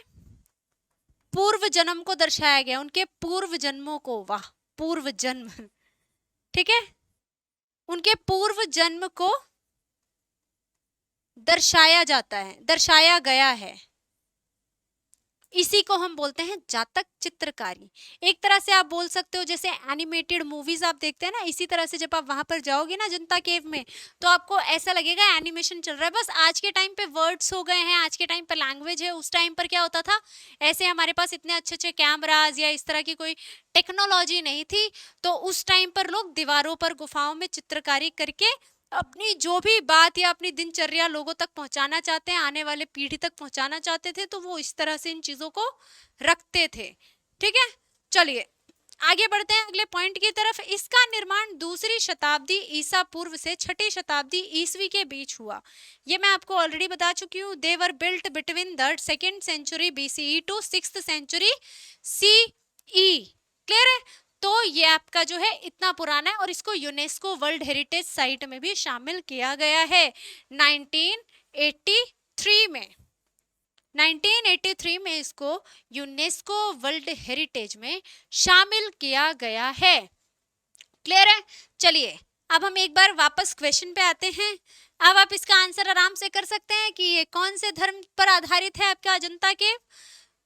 S1: पूर्व जन्म को दर्शाया गया, उनके पूर्व जन्मों को। वाह, पूर्व जन्म, ठीक है, उनके पूर्व जन्म को दर्शाया जाता है, दर्शाया गया है। इसी को हम बोलते हैं जातक चित्रकारी। एक तरह से आप बोल सकते हो जैसे एनिमेटेड मूवीज आप देखते हैं ना, इसी तरह से जब आप वहां पर जाओगे ना जनता केव में, तो आपको ऐसा लगेगा एनिमेशन चल रहा है। बस आज के टाइम पे वर्ड्स हो गए हैं, आज के टाइम पे लैंग्वेज है। उस टाइम पर क्या होता था, ऐसे हमारे पास इतने अच्छे अच्छे कैमराज या इस तरह की कोई टेक्नोलॉजी नहीं थी, तो उस टाइम पर लोग दीवारों पर, गुफाओं में चित्रकारी करके अपनी जो भी बात या अपनी दिनचर्या लोगों तक पहुंचाना चाहते हैं, आने वाले पीढ़ी तक पहुंचाना चाहते थे, तो वो इस तरह से इन चीजों को रखते थे। ठीक है, चलिए आगे बढ़ते हैं अगले पॉइंट की तरफ। इसका निर्माण दूसरी शताब्दी ईसा पूर्व से छठी शताब्दी ईसवी के बीच हुआ। ये मैं आपको ऑलरेडी बता चुकी हूँ। They were built between the 2nd century BCE to 6th century CE। Clear है? तो ये आपका जो है इतना पुराना है और इसको यूनेस्को वर्ल्ड हेरिटेज साइट में भी शामिल किया गया है 1983 में। 1983 में इसको यूनेस्को वर्ल्ड हेरिटेज में शामिल किया गया है। क्लियर है? चलिए अब हम एक बार वापस क्वेश्चन पे आते हैं। अब आप इसका आंसर आराम से कर सकते हैं कि ये कौन से धर्म पर आधारित है आपका अजंता केव।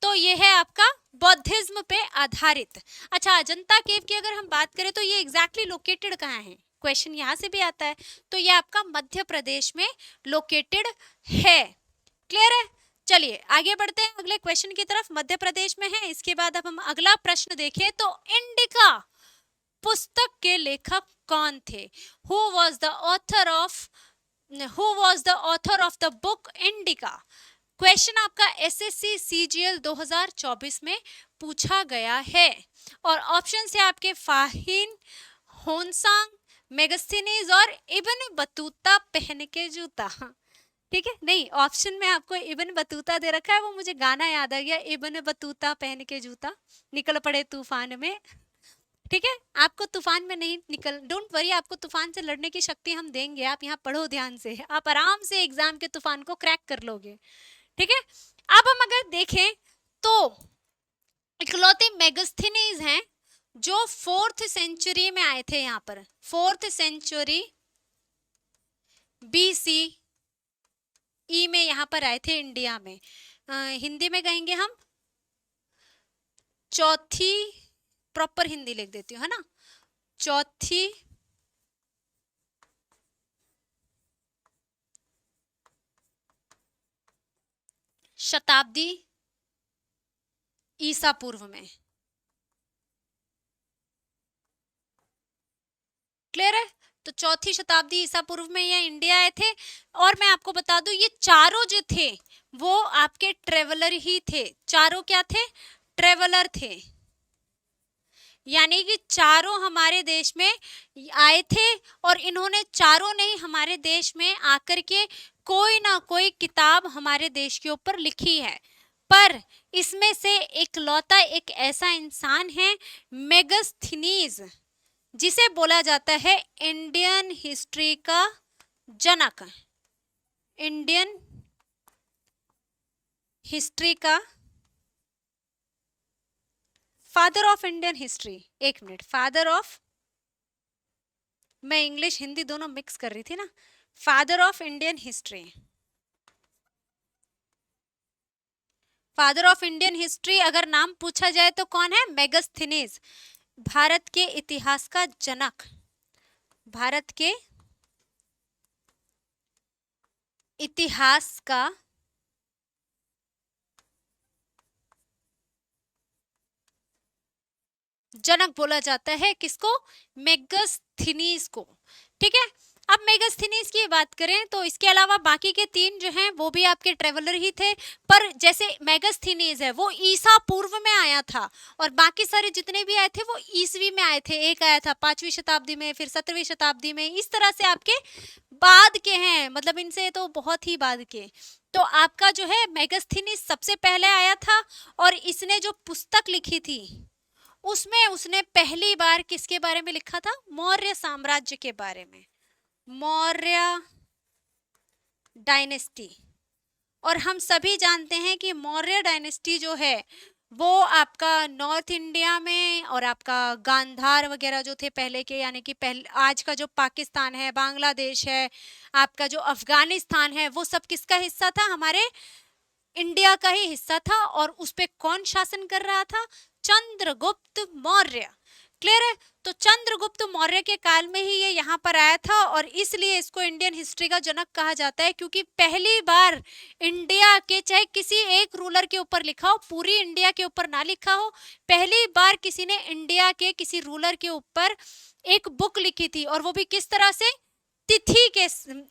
S1: तो ये है आपका बौद्धिज्म पे आधारित। अच्छा, अजंता केव की अगर हम बात करें तो ये एग्जैक्टली लोकेटेड कहाँ है, क्वेश्चन यहाँ से भी आता है। तो ये आपका मध्य प्रदेश में लोकेटेड है। क्लियर है? चलिए आगे बढ़ते हैं अगले क्वेश्चन की तरफ। मध्य प्रदेश में है। इसके बाद अब हम अगला प्रश्न देखें तो इंडिका पुस्तक के लेखक कौन थे? Who was the author of the book indica? Question आपका SSC CGL 2024 में पूछा गया है और ऑप्शन है आपके फाहिन, होनसांग, मेगस्थनीज और इब्न बतूता पहन के जूता। ठीक है, नहीं ऑप्शन में आपको इब्न बतूता दे रखा है, वो मुझे गाना याद आ गया, इब्न बतूता पहन के जूता निकल पड़े तूफान में। ठीक है, आपको तूफान में नहीं निकल, डोंट वरी, आपको तूफान से लड़ने की शक्ति हम देंगे। आप यहाँ पढ़ो ध्यान से, आप आराम से एग्जाम के तूफान को क्रैक कर लोगे। ठीक है, अब हम अगर देखें तो इकलौते मेगस्थनीज हैं जो 4th सेंचुरी में आए थे। यहाँ पर 4th सेंचुरी BCE में यहाँ पर आए थे इंडिया में। हिंदी में कहेंगे हम, चौथी, प्रॉपर हिंदी लिख देती हूँ, है ना, चौथी शताब्दी ईसा पूर्व में। क्लियर है? तो चौथी शताब्दी ईसा पूर्व में ये इंडिया आए थे। और मैं आपको बता दूं ये चारों जो थे वो आपके ट्रेवलर ही थे। चारों क्या थे? ट्रेवलर थे। यानी कि चारों हमारे देश में आए थे और इन्होंने चारों ने हमारे देश में आकर के कोई ना कोई किताब हमारे देश के ऊपर लिखी है। पर इसमें से इकलौता एक ऐसा इंसान है मेगस्थनीज, जिसे बोला जाता है इंडियन हिस्ट्री का जनक, इंडियन हिस्ट्री का फादर ऑफ इंडियन हिस्ट्री। एक मिनट, फादर ऑफ, मैं इंग्लिश हिंदी दोनों मिक्स कर रही थी ना, father of Indian history. Father of Indian history अगर नाम पूछा जाए तो कौन है? मेगस्थनीज, भारत के इतिहास का जनक, भारत के इतिहास का जनक बोला जाता है। किसको? मेगस्थनीज को। ठीक है, अब मेगस्थनीज की बात करें तो इसके अलावा बाकी के तीन जो हैं वो भी आपके ट्रेवलर ही थे। पर जैसे मेगस्थनीज है वो ईसा पूर्व में आया था और बाकी सारे जितने भी आए थे वो ईसवी में आए थे। एक आया था 5वीं शताब्दी में, फिर 17वीं शताब्दी में, इस तरह से आपके बाद के हैं, मतलब इनसे तो बहुत ही बाद के। तो आपका जो है मेगस्थनीज सबसे पहले आया था और इसने जो पुस्तक लिखी थी उसमें उसने पहली बार किसके बारे में लिखा था? मौर्य साम्राज्य के बारे में, मौर्य डायनेस्टी। और हम सभी जानते हैं कि मौर्य डायनेस्टी जो है वो आपका नॉर्थ इंडिया में और आपका गांधार वगैरह जो थे पहले के, यानी कि पहले आज का जो पाकिस्तान है, बांग्लादेश है, आपका जो अफगानिस्तान है, वो सब किसका हिस्सा था? हमारे इंडिया का ही हिस्सा था। और उस पे कौन शासन कर रहा था? चंद्रगुप्त मौर्य। क्लियर है? तो चंद्रगुप्त मौर्य के काल में ही ये यहाँ पर आया था और इसलिए इसको इंडियन हिस्ट्री का जनक कहा जाता है, क्योंकि पहली बार इंडिया के, चाहे किसी एक रूलर के ऊपर लिखा हो, पूरी इंडिया के ऊपर ना लिखा हो, पहली बार किसी ने इंडिया के किसी रूलर के ऊपर एक बुक लिखी थी। और वो भी किस तरह से? तिथि के।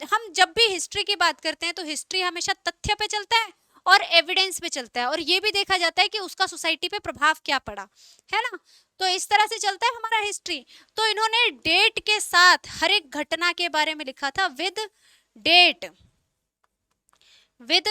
S1: हम जब भी हिस्ट्री की बात करते हैं तो हिस्ट्री हमेशा तथ्य पे चलता है और एविडेंस पे चलता है, और ये भी देखा जाता है कि उसका सोसाइटी पे प्रभाव क्या पड़ा है ना। तो इस तरह से चलता है हमारा हिस्ट्री। तो इन्होंने डेट के साथ हर एक घटना के बारे में लिखा था, विद डेट। विद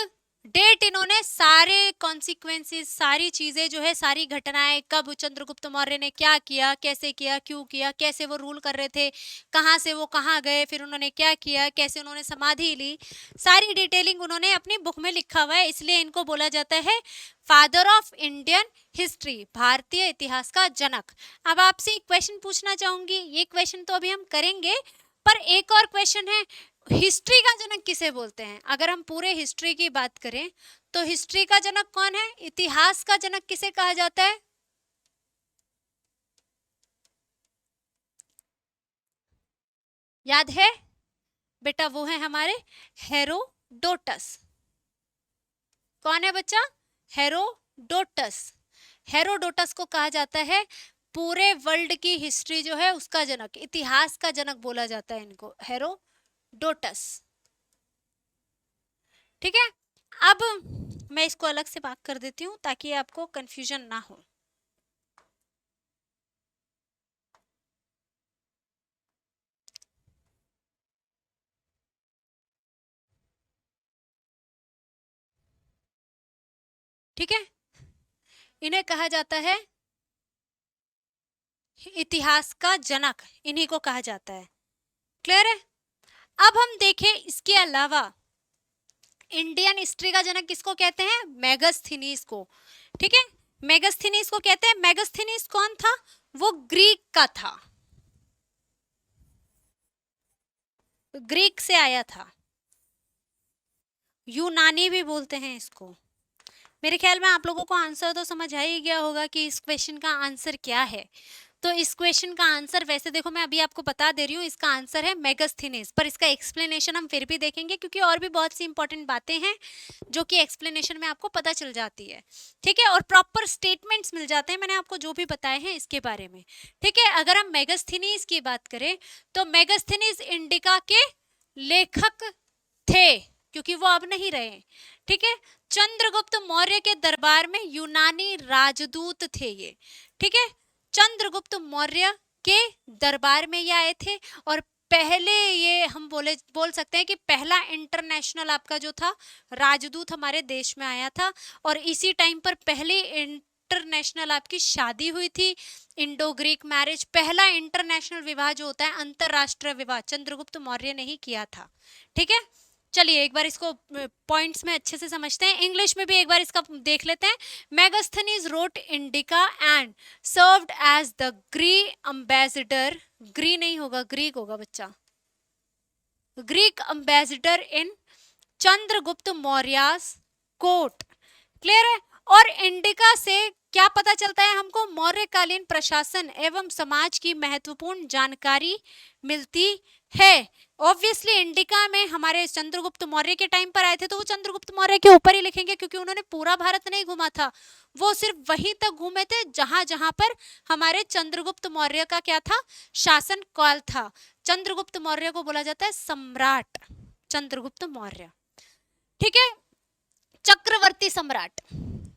S1: डेट इन्होंने सारे कॉन्सिक्वेंसेस, सारी चीजें जो है, सारी घटनाएं, कब चंद्रगुप्त मौर्य ने क्या किया, कैसे किया, क्यों किया, कैसे वो रूल कर रहे थे, कहाँ से वो कहाँ गए, फिर उन्होंने क्या किया, कैसे उन्होंने समाधि ली, सारी डिटेलिंग उन्होंने अपनी बुक में लिखा हुआ है। इसलिए इनको बोला जाता है फादर ऑफ इंडियन हिस्ट्री, भारतीय इतिहास का जनक। अब आपसे एक क्वेश्चन पूछना चाहूंगी, ये क्वेश्चन तो अभी हम करेंगे, पर एक और क्वेश्चन है, हिस्ट्री का जनक किसे बोलते हैं? अगर हम पूरे हिस्ट्री की बात करें तो हिस्ट्री का जनक कौन है? इतिहास का जनक किसे कहा जाता है? याद है बेटा? वो है हमारे हेरोडोटस। कौन है बच्चा? हेरोडोटस। हेरोडोटस को कहा जाता है पूरे वर्ल्ड की हिस्ट्री जो है उसका जनक, इतिहास का जनक बोला जाता है इनको, हेरोडोटस। ठीक है? अब मैं इसको अलग से बात कर देती हूँ ताकि आपको कंफ्यूजन ना हो। ठीक है? इन्हें कहा जाता है इतिहास का जनक, इन्हीं को कहा जाता है। क्लियर है? अब हम देखें इसके अलावा इंडियन हिस्ट्री का जनक किसको कहते हैं? मेगास्थनीज को। ठीक है? मेगास्थनीज को कहते हैं। मेगास्थनीज कौन था? वो ग्रीक का था, ग्रीक से आया था। यूनानी भी बोलते हैं इसको। मेरे ख्याल में आप लोगों को आंसर तो समझ आ ही गया होगा कि इस क्वेश्चन का आंसर क्या है। तो इस क्वेश्चन का आंसर, वैसे देखो मैं अभी आपको बता दे रही हूँ, इसका आंसर है मेगास्थनीज, पर इसका एक्सप्लेनेशन हम फिर भी देखेंगे क्योंकि और भी बहुत सी इंपॉर्टेंट बातें हैं जो कि एक्सप्लेनेशन में आपको पता चल जाती है। ठीक है? और प्रॉपर स्टेटमेंट्स मिल जाते हैं मैंने आपको जो भी बताए हैं इसके बारे में। ठीक है? अगर हम मेगास्थनीज की बात करें तो मेगास्थनीज इंडिका के लेखक थे, क्योंकि वो अब नहीं रहे। ठीक है? चंद्रगुप्त मौर्य के दरबार में यूनानी राजदूत थे ये। ठीक है? चंद्रगुप्त मौर्य के दरबार में ये आए थे और पहले ये हम बोल सकते हैं कि पहला इंटरनेशनल आपका जो था राजदूत हमारे देश में आया था। और इसी टाइम पर पहली इंटरनेशनल आपकी शादी हुई थी, इंडो ग्रीक मैरिज। पहला इंटरनेशनल विवाह जो होता है, अंतरराष्ट्रीय विवाह, चंद्रगुप्त मौर्य ने ही किया था। ठीक है? चलिए एक बार इसको पॉइंट्स में अच्छे से समझते हैं, इंग्लिश में भी एक बार इसका देख लेते हैं। Megasthenes wrote Indica and served as the gree ambassador, gree नहीं होगा, ग्रीक होगा बच्चा, Greek ambassador in Chandragupta Maurya's court. Clear है? और इंडिका से क्या पता चलता है हमको? मौर्यकालीन प्रशासन एवं समाज की महत्वपूर्ण जानकारी मिलती है। ऑब्वियसली इंडिका में हमारे चंद्रगुप्त मौर्य के टाइम पर आए थे तो वो चंद्रगुप्त मौर्य के ऊपर ही लिखेंगे, क्योंकि उन्होंने पूरा भारत नहीं घूमा था, वो सिर्फ वहीं तक घूमे थे जहां जहां पर हमारे चंद्रगुप्त मौर्य का क्या था? शासन काल था। चंद्रगुप्त मौर्य को बोला जाता है सम्राट, चंद्रगुप्त मौर्य। ठीक है? चक्रवर्ती सम्राट।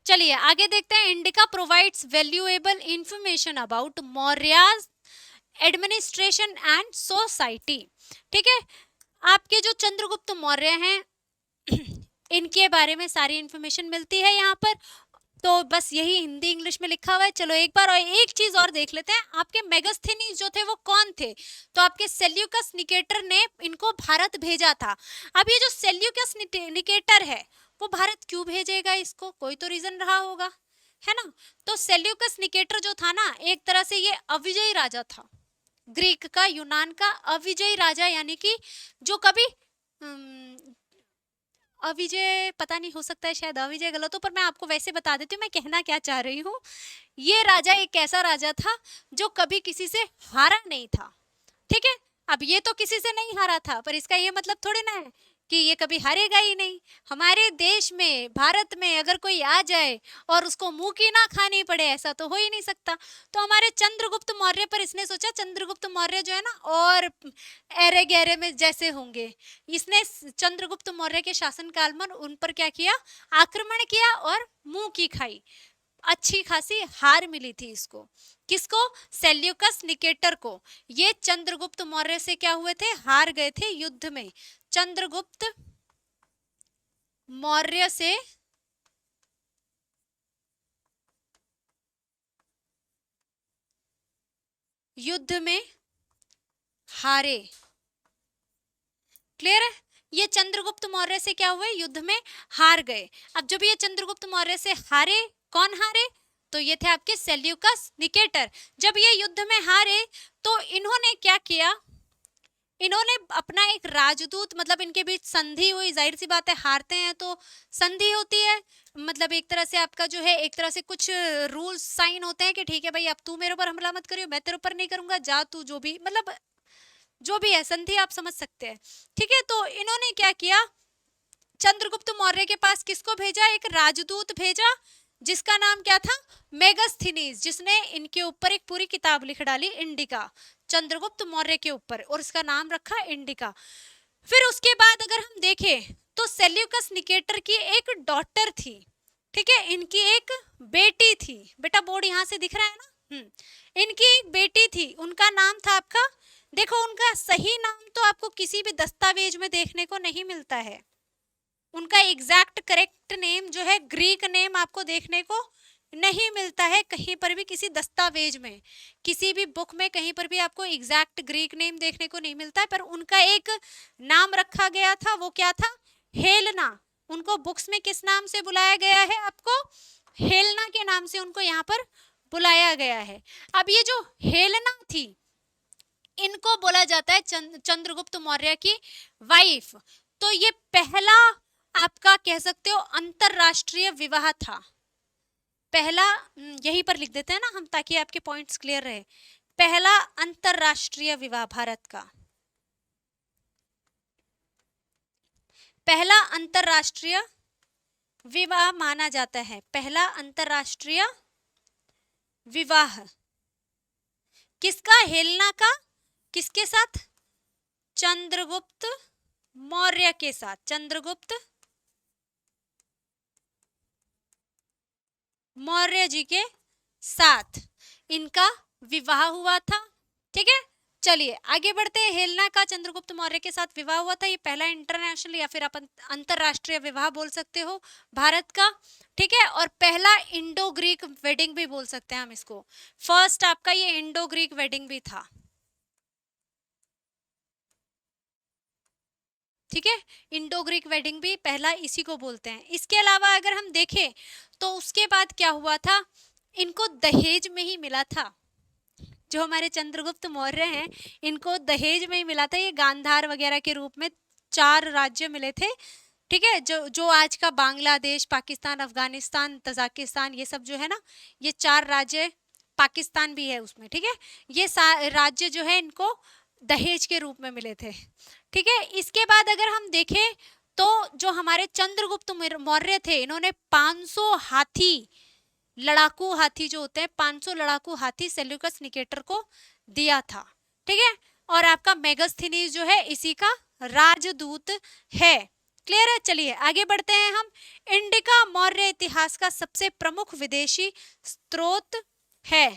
S1: चलिए आगे देखते हैं। Indica provides valuable information about Mauryas administration and society. ठीक है? आपके जो चंद्रगुप्त मौर्य हैं इनके बारे में सारी इंफॉर्मेशन मिलती है यहाँ पर। तो बस यही हिंदी इंग्लिश में लिखा हुआ है। चलो एक बार और एक चीज और देख लेते हैं, आपके मेगास्थनीज जो थे वो कौन थे? तो आपके सेल्यूकस निकेटर ने इनको भारत भेजा था। अब ये जो सेल्यूकस निकेटर है वो भारत क्यों भेजेगा इसको? कोई तो रीजन रहा होगा, है ना? तो सेल्यूकस निकेटर जो था ना, एक तरह से ये अविजयी राजा था, ग्रीक का, यूनान का अविजयी राजा, यानी कि जो कभी अविजय, पता नहीं, हो सकता है शायद अविजय गलत हो, पर मैं आपको वैसे बता देती हूँ मैं कहना क्या चाह रही हूँ। ये राजा एक ऐसा राजा था जो कभी किसी से हारा नहीं था, ठीक है? अब ये तो किसी से नहीं हारा था, पर इसका ये मतलब थोड़ी ना है कि ये कभी हारेगा ही नहीं। हमारे देश में, भारत में अगर कोई आ जाए और उसको मुंह की ना खानी पड़े, ऐसा तो हो ही नहीं सकता। तो हमारे चंद्रगुप्त मौर्य पर इसने सोचा, चंद्रगुप्त मौर्य जो है ना और एरे गहरे में जैसे होंगे, इसने चंद्रगुप्त मौर्य के शासनकाल में उन पर क्या किया? आक्रमण किया और मुंह की खाई। अच्छी खासी हार मिली थी इसको। किसको? सेल्यूकस निकेटर को। ये चंद्रगुप्त मौर्य से क्या हुए थे? हार गए थे युद्ध में। चंद्रगुप्त मौर्य से युद्ध में हारे। क्लियर है? ये चंद्रगुप्त मौर्य से क्या हुए? युद्ध में हार गए। अब जब ये चंद्रगुप्त मौर्य से हारे, कौन हारे? तो ये थे आपके सेल्यूकस निकेटर। जब ये युद्ध में हारे तो इन्होंने क्या किया? इन्होंने अपना एक राजदूत, मतलब इनके बीच संधि हुई, जाहिर सी बात है हारते हैं तो संधि होती है, मतलब एक तरह से आपका जो है, एक तरह से कुछ रूल्स साइन होते हैं कि ठीक है भाई अब तू मेरे ऊपर हमला मत करियो, मैं तेरे ऊपर नहीं करूंगा, जा तू, जो भी मतलब जो भी है संधि आप समझ सकते हैं, ठीक है? तो इन्होंने क्या किया? चंद्रगुप्त मौर्य के पास किसको भेजा? एक राजदूत भेजा जिसका नाम क्या था? मेगास्थनीज, जिसने इनके ऊपर एक पूरी किताब लिख डाली, इंडिका, चंद्रगुप्त मौर्य के ऊपर, और इसका नाम रखा इंडिका। फिर उसके बाद अगर हम देखें तो सेल्यूकस निकेटर की एक डॉटर थी, ठीक है? इनकी एक बेटी थी। बेटा बोर्ड यहाँ से दिख रहा है ना? इनकी एक बेटी थी, उनका नाम था आपका, देखो उनका सही नाम तो आपको किसी भी दस्तावेज में देखने को नहीं मिलता है। उनका एग्जैक्ट करेक्ट नेम जो है, ग्रीक नेम, आपको देखने को नहीं मिलता है कहीं पर भी, किसी दस्तावेज में, किसी भी बुक में, कहीं पर भी आपको एग्जैक्ट ग्रीक नेम देखने को नहीं मिलता है। पर उनका एक नाम रखा गया था, वो क्या था? हेलना। उनको बुक्स में किस नाम से बुलाया गया है? आपको हेलना के नाम से उनको यहाँ पर बुलाया गया है। अब ये जो हेलना थी, इनको बोला जाता है चंद्रगुप्त मौर्य की वाइफ। तो ये पहला आपका कह सकते हो अंतरराष्ट्रीय विवाह था। पहला, यहीं पर लिख देते हैं ना हम ताकि आपके पॉइंट्स क्लियर रहे। पहला अंतरराष्ट्रीय विवाह भारत का, पहला अंतरराष्ट्रीय विवाह माना जाता है। पहला अंतरराष्ट्रीय विवाह किसका? हेलना का। किसके साथ? चंद्रगुप्त मौर्य के साथ। चंद्रगुप्त मौर्य जी के साथ इनका विवाह हुआ था, ठीक है? चलिए आगे बढ़ते हैं। हेलना का चंद्रगुप्त मौर्य के साथ विवाह हुआ था। ये पहला इंटरनेशनल या फिर आप अंतरराष्ट्रीय विवाह बोल सकते हो भारत का, ठीक है? और पहला इंडो ग्रीक वेडिंग भी बोल सकते हैं हम इसको। फर्स्ट आपका ये इंडो ग्रीक वेडिंग भी था, ठीक है? इंडो ग्रीक वेडिंग भी पहला इसी को बोलते हैं। इसके अलावा अगर हम देखें तो उसके बाद क्या हुआ था? इनको दहेज में ही मिला था। जो हमारे चंद्रगुप्त मौर्य हैं, इनको दहेज में ही मिला था। ये गांधार वगैरह के रूप में 4 राज्य मिले थे, ठीक है? जो आज का बांग्लादेश, पाकिस्तान, अफगानिस्तान, तजाकिस्तान, ये सब जो है ना, ये 4 राज्य, पाकिस्तान भी है उसमें, ठीक है? ये राज्य जो है इनको दहेज के रूप में मिले थे, ठीक है? इसके बाद अगर हम देखें तो जो हमारे चंद्रगुप्त मौर्य थे, इन्होंने 500 हाथी, लड़ाकू हाथी जो होते हैं, 500 लड़ाकू हाथी सेल्यूकस निकेटर को दिया था, ठीक है? और आपका मेगास्थनीज जो है इसी का राजदूत है। क्लियर है? चलिए आगे बढ़ते हैं हम। इंडिका मौर्य इतिहास का सबसे प्रमुख विदेशी स्रोत है,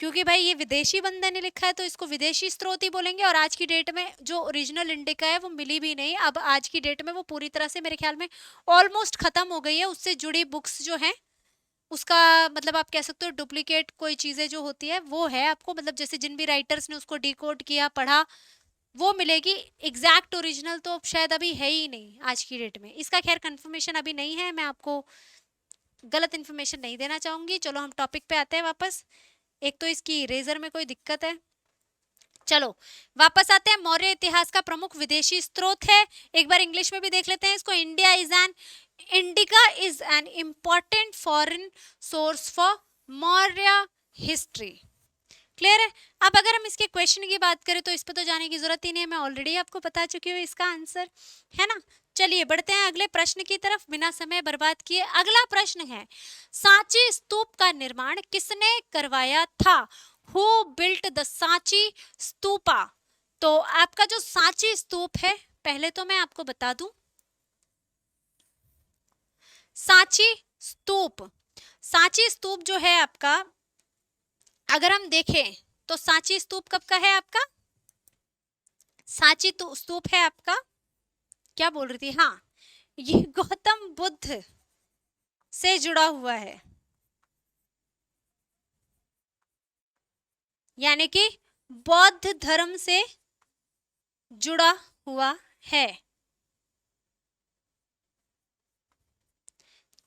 S1: क्योंकि भाई ये विदेशी बंदे ने लिखा है तो इसको विदेशी स्रोत ही बोलेंगे। और आज की डेट में जो ओरिजिनल इंडिका है वो मिली भी नहीं। अब आज की डेट में वो पूरी तरह से मेरे ख्याल में ऑलमोस्ट खत्म हो गई है। उससे जुड़ी बुक्स जो हैं उसका मतलब आप कह सकते हो डुप्लीकेट कोई चीजें जो होती है वो है आपको, मतलब जैसे जिन भी राइटर्स ने उसको डिकोड किया पढ़ा वो मिलेगी। एग्जैक्ट ओरिजिनल तो शायद अभी है ही नहीं आज की डेट में, इसका खैर कंफर्मेशन अभी नहीं है, मैं आपको गलत इन्फॉर्मेशन नहीं देना चाहूंगी। चलो हम टॉपिक पे आते हैं वापस। एक तो इसकी इरेजर में कोई दिक्कत है। चलो वापस आते हैं। मौर्य इतिहास का प्रमुख विदेशी स्रोत है, एक बार इंग्लिश में भी देख लेते हैं इसको। Indica is an important foreign source for Maurya history. Clear है। अब अगर हम इसके क्वेश्चन की बात करें तो इस पर तो जाने की जरूरत ही नहीं है, मैं ऑलरेडी आपको बता चुकी हूँ इसका आंसर, है ना। चलिए बढ़ते हैं अगले प्रश्न की तरफ बिना समय बर्बाद किए। अगला प्रश्न है, सांची स्तूप का निर्माण किसने करवाया था? Who built the Sanchi stupa? तो आपका जो सांची स्तूप है, पहले तो मैं आपको बता दूं, सांची स्तूप, सांची स्तूप जो है आपका, अगर हम देखें तो सांची स्तूप कब का है आपका? सांची तो स्तूप है आपका, क्या बोल रही थी, हाँ, ये गौतम बुद्ध से जुड़ा हुआ है, यानी कि बौद्ध धर्म से जुड़ा हुआ है।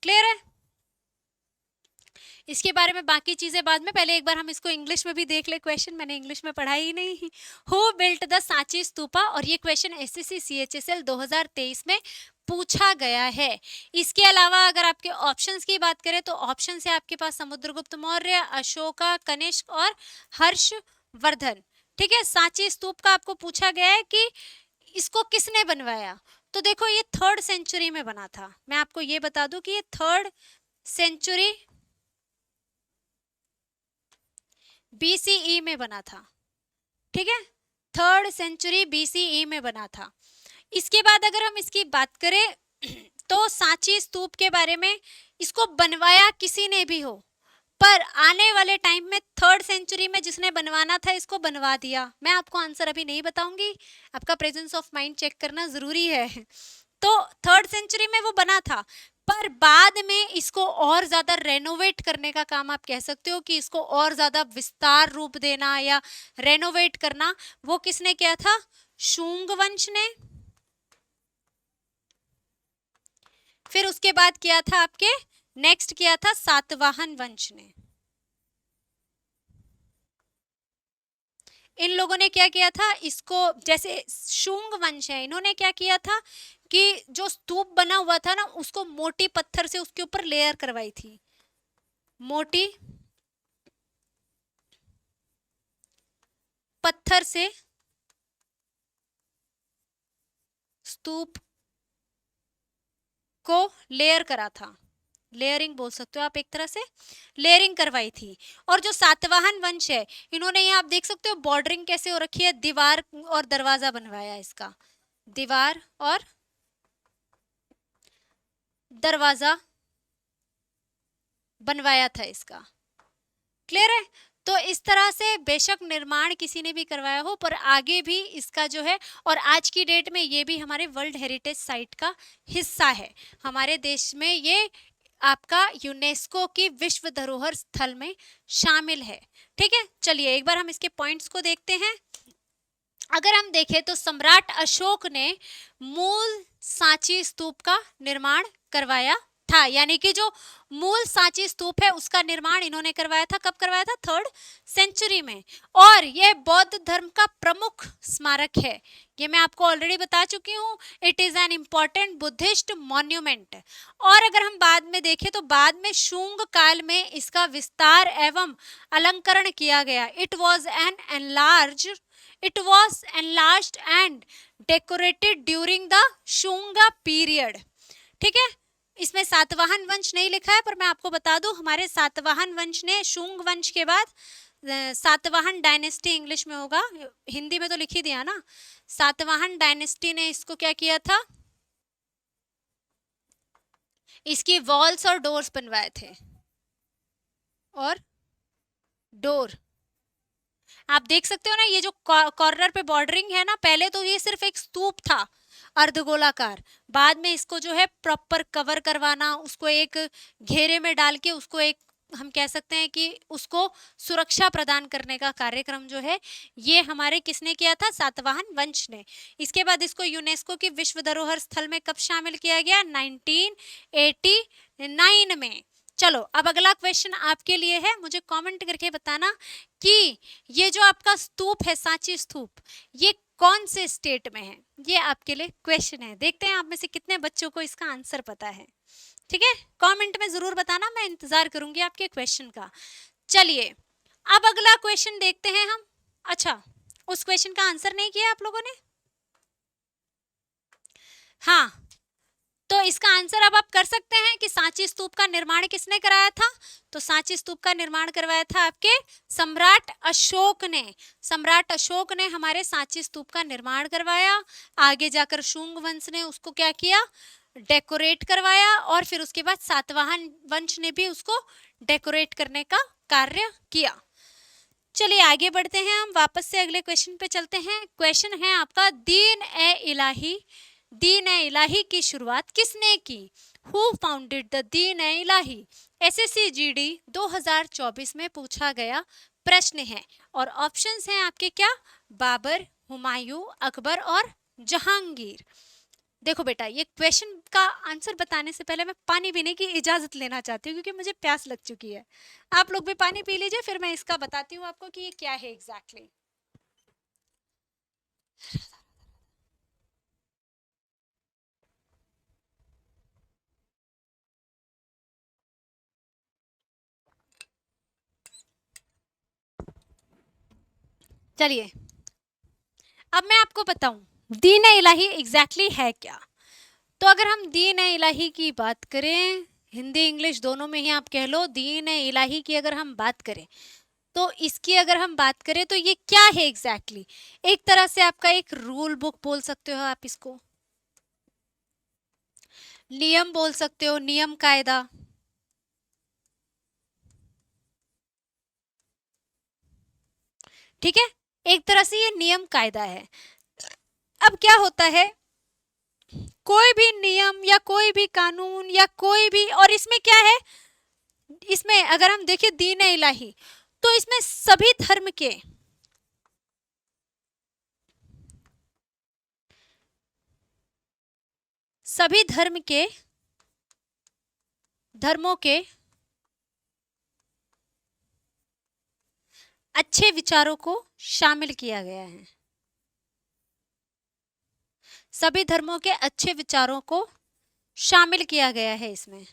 S1: क्लियर है। इसके बारे में बाकी चीजें बाद में, पहले एक बार हम इसको इंग्लिश में भी देख ले। क्वेश्चन मैंने इंग्लिश में पढ़ा ही नहीं। Who built the Sanchi stupa, और ये क्वेश्चन एसएससी सीएचएसएल 2023 में पूछा गया है। इसके अलावा अगर आपके ऑप्शंस की बात करें तो ऑप्शन है आपके पास समुद्रगुप्त मौर्य, अशोका, कनिष्क और हर्षवर्धन। ठीक है, सांची स्तूप का आपको पूछा गया है कि इसको किसने बनवाया। तो देखो ये 3rd सेंचुरी में बना था, मैं आपको ये बता दूं कि ये 3rd सेंचुरी बीसीई में बना था। ठीक है, 3rd सेंचुरी बीसीई में बना था। इसके बाद अगर हम इसकी बात करें तो सांची स्तूप के बारे में, इसको बनवाया किसी ने भी हो, पर आने वाले टाइम में 3rd सेंचुरी में जिसने बनवाना था इसको बनवा दिया। मैं आपको आंसर अभी नहीं बताऊंगी, आपका प्रेजेंस ऑफ माइंड चेक करना जरूरी है। तो 3rd सेंचुरी में वो बना था, पर बाद में इसको और ज्यादा रेनोवेट करने का काम आप कह सकते हो, कि इसको और ज्यादा विस्तार रूप देना या रेनोवेट करना, वो किसने किया था? शुंग वंश ने। फिर उसके बाद किया था आपके, नेक्स्ट किया था सातवाहन वंश ने। इन लोगों ने क्या किया था इसको, जैसे शुंग वंश है, इन्होंने क्या किया था कि जो स्तूप बना हुआ था ना, उसको मोटी पत्थर से उसके ऊपर लेयर करवाई थी, मोटी पत्थर से स्तूप को लेयर करा था, लेयरिंग बोल सकते हो आप, एक तरह से लेयरिंग करवाई थी। और जो सातवाहन वंश है, इन्होंने यहाँ आप देख सकते हो बॉर्डरिंग कैसे हो रखी है, दीवार और दरवाजा बनवाया इसका, दीवार और दरवाजा बनवाया था इसका। क्लियर है। तो इस तरह से बेशक निर्माण किसी ने भी करवाया हो, पर आगे भी इसका जो है, और आज की डेट में ये भी हमारे वर्ल्ड हेरिटेज साइट का हिस्सा है। हमारे देश में ये आपका यूनेस्को की विश्व धरोहर स्थल में शामिल है। ठीक है, चलिए एक बार हम इसके पॉइंट्स को देखते हैं। अगर हम देखें तो सम्राट अशोक ने मूल सांची स्तूप का निर्माण करवाया था, यानी कि जो मूल सांची स्तूप है उसका निर्माण इन्होंने करवाया था। कब करवाया था? 3rd सेंचुरी में। और यह बौद्ध धर्म का प्रमुख स्मारक है, ये मैं आपको ऑलरेडी बता चुकी हूँ। It is an important Buddhist monument. और अगर हम बाद में देखें तो बाद में शुंग काल में इसका विस्तार एवं अलंकरण किया गया। It was enlarged and decorated during the Shunga period। ठीक है, इसमें सातवाहन वंश नहीं लिखा है, पर मैं आपको बता दूं हमारे सातवाहन वंश ने शुंग वंश के बाद सातवाहन डायनेस्टी इंग्लिश में होगा, हिंदी में तो लिख ही दिया ना। सातवाहन डायनेस्टी ने इसको क्या किया था, इसकी वॉल्स और डोर्स बनवाए थे। और डोर आप देख सकते हो ना, ये जो कॉर्नर पे बॉर्डरिंग है ना, पहले तो ये सिर्फ एक स्तूप था, अर्धगोलाकार। बाद में इसको जो है प्रॉपर कवर करवाना, उसको एक घेरे में डाल के उसको एक हम कह सकते हैं कि उसको सुरक्षा प्रदान करने का कार्यक्रम जो है ये हमारे किसने किया था, सातवाहन वंश ने। इसके बाद इसको यूनेस्को की विश्व धरोहर स्थल में कब शामिल किया गया, 1989 में। चलो अब अगला क्वेश्चन आपके लिए है, मुझे कमेंट करके बताना कि ये जो आपका स्तूप है, सांची स्तूप, ये कौन से स्टेट में है। ये आपके लिए क्वेश्चन है, देखते हैं आप में से कितने बच्चों को इसका आंसर पता है। ठीक है, कमेंट में जरूर बताना, मैं इंतजार करूंगी आपके क्वेश्चन का। चलिए अब अगला क्वेश्चन देखते हैं हम। अच्छा, उस क्वेश्चन का आंसर नहीं किया आप लोगों ने? हाँ, तो इसका आंसर अब आप कर सकते हैं कि सांची स्तूप का निर्माण किसने कराया था। तो सांची स्तूप का निर्माण करवाया था आपके सम्राट अशोक ने। सम्राट अशोक ने हमारे सांची स्तूप का निर्माण करवाया। आगे जाकर शुंग वंश ने उसको क्या किया, डेकोरेट करवाया, और फिर उसके बाद सातवाहन वंश ने भी उसको डेकोरेट करने का कार्य किया। चलिए आगे बढ़ते हैं, हम वापस से अगले क्वेश्चन पे चलते हैं। क्वेश्चन है आपका, दीन ए इलाही, दीन ए इलाही की शुरुआत किसने की। Who founded the Deen A Ilahi. SSC GD 2024 में पूछा गया प्रश्न है, और ऑप्शंस हैं आपके क्या, बाबर, हुमायूं, अकबर और जहांगीर। देखो बेटा, ये क्वेश्चन का आंसर बताने से पहले मैं पानी पीने की इजाजत लेना चाहती हूँ, क्योंकि मुझे प्यास लग चुकी है। आप लोग भी पानी पी लीजिए, फिर मैं इसका बताती हूँ आपको कि ये क्या है एग्जैक्टली। चलिए अब मैं आपको बताऊं दीन इलाही एग्जैक्टली है क्या। तो अगर हम दीन इलाही की बात करें, हिंदी इंग्लिश दोनों में ही आप कह लो, दीन इलाही की अगर हम बात करें, तो इसकी अगर हम बात करें तो ये क्या है एग्जैक्टली। एक तरह से आपका एक रूल बुक बोल सकते हो आप इसको, नियम बोल सकते हो, नियम कायदा। ठीक है, एक तरह से ये नियम कायदा है। अब क्या होता है, कोई भी नियम या कोई भी कानून या कोई भी, और इसमें क्या है, इसमें अगर हम देखें दीन इलाही, तो इसमें सभी धर्म के, सभी धर्म के, धर्मों के अच्छे विचारों को शामिल किया गया है। सभी धर्मों के अच्छे विचारों को शामिल किया गया है इसमें।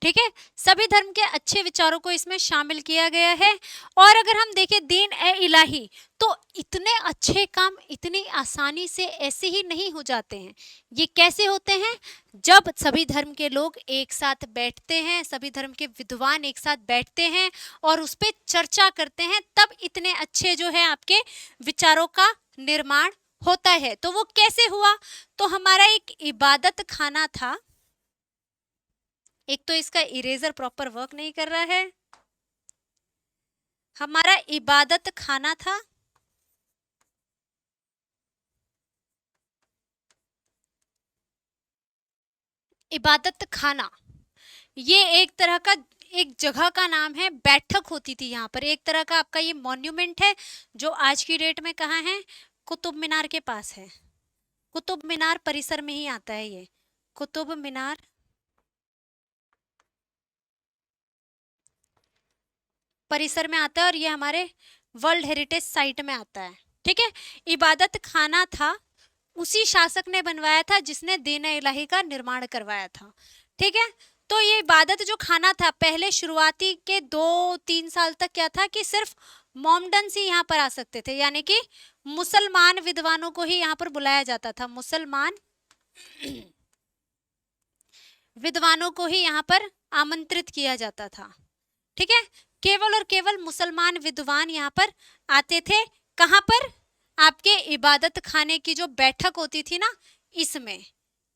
S1: ठीक है, सभी धर्म के अच्छे विचारों को इसमें शामिल किया गया है। और अगर हम देखें दीन ए इलाही, तो इतने अच्छे काम इतनी आसानी से ऐसे ही नहीं हो जाते हैं। ये कैसे होते हैं, जब सभी धर्म के लोग एक साथ बैठते हैं, सभी धर्म के विद्वान एक साथ बैठते हैं और उस पर चर्चा करते हैं, तब इतने अच्छे जो है आपके विचारों का निर्माण होता है। तो वो कैसे हुआ, तो हमारा एक इबादत खाना था। एक तो इसका इरेजर प्रॉपर वर्क नहीं कर रहा है। हमारा इबादत खाना था, इबादत खाना ये एक तरह का, एक जगह का नाम है, बैठक होती थी यहाँ पर। एक तरह का आपका ये मॉन्यूमेंट है जो आज की डेट में कहाँ है, कुतुब मीनार के पास है। कुतुब मीनार परिसर में ही आता है ये, कुतुब मीनार परिसर में आता है, और ये हमारे वर्ल्ड हेरिटेज साइट में आता है। ठीक है, इबादत खाना था, उसी शासक ने बनवाया था जिसने दीन इलाही का निर्माण करवाया था। ठीक है, तो ये इबादत जो खाना था, पहले शुरुआती के 2-3 साल तक क्या था कि सिर्फ मोमडन्स ही यहाँ पर आ सकते थे, यानी कि मुसलमान विद्वानों को ही यहाँ पर बुलाया जाता था। मुसलमान विद्वानों को ही यहाँ पर आमंत्रित किया जाता था। ठीक है, केवल और केवल मुसलमान विद्वान यहाँ पर आते थे। कहाँ पर, आपके इबादत खाने की जो बैठक होती थी ना, इसमें।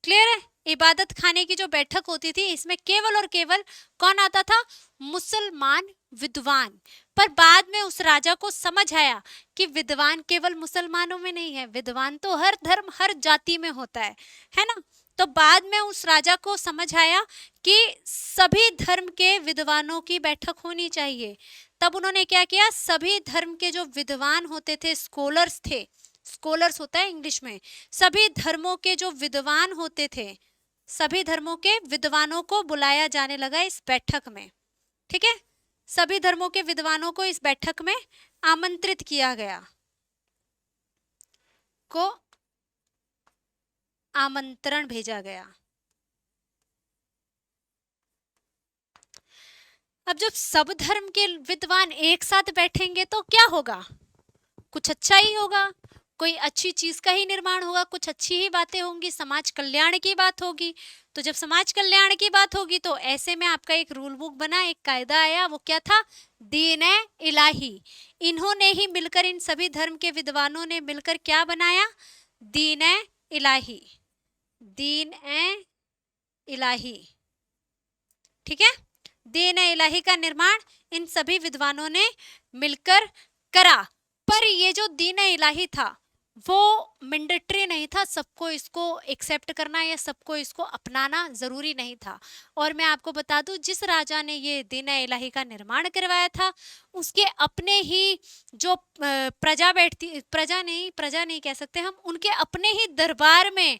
S1: क्लियर है, इबादत खाने की जो बैठक होती थी इसमें केवल और केवल कौन आता था? मुसलमान विद्वान। पर बाद में उस राजा को समझ आया कि विद्वान केवल मुसलमानों में नहीं है, विद्वान तो हर धर्म हर जाति में होता है ना। तो बाद में उस राजा को समझ आया कि सभी धर्म के विद्वानों की बैठक होनी चाहिए। तब उन्होंने क्या किया, सभी धर्म के जो विद्वान होते थे, स्कॉलर्स थे, स्कॉलर्स होता है इंग्लिश में, सभी धर्मों के जो विद्वान होते थे, सभी धर्मों के विद्वानों को बुलाया जाने लगा इस बैठक में। ठीक है, सभी धर्मों के विद्वानों को इस बैठक में आमंत्रित किया गया, को आमंत्रण भेजा गया। अब जब सब धर्म के विद्वान एक साथ बैठेंगे तो क्या होगा? कुछ अच्छा ही होगा, कोई अच्छी चीज का ही निर्माण होगा, कुछ अच्छी ही बातें होंगी, समाज कल्याण की बात होगी। तो जब समाज कल्याण की बात होगी तो ऐसे में आपका एक रूल बुक बना, एक कायदा आया, वो क्या था? दीन ए इलाही। इन्होंने ही मिलकर, इन सभी धर्म के विद्वानों ने मिलकर क्या बनाया? दीन ए इलाही, दीन ए इलाही। ठीक है, दीन ए इलाही का निर्माण इन सभी विद्वानों ने मिलकर करा। पर ये जो दीन ए इलाही था वो मैंडेटरी नहीं था, सबको इसको एक्सेप्ट करना या सबको इसको अपनाना जरूरी नहीं था। और मैं आपको बता दूं, जिस राजा ने ये दीन ए इलाही का निर्माण करवाया था उसके अपने ही जो प्रजा बैठती, प्रजा नहीं कह सकते हम, उनके अपने ही दरबार में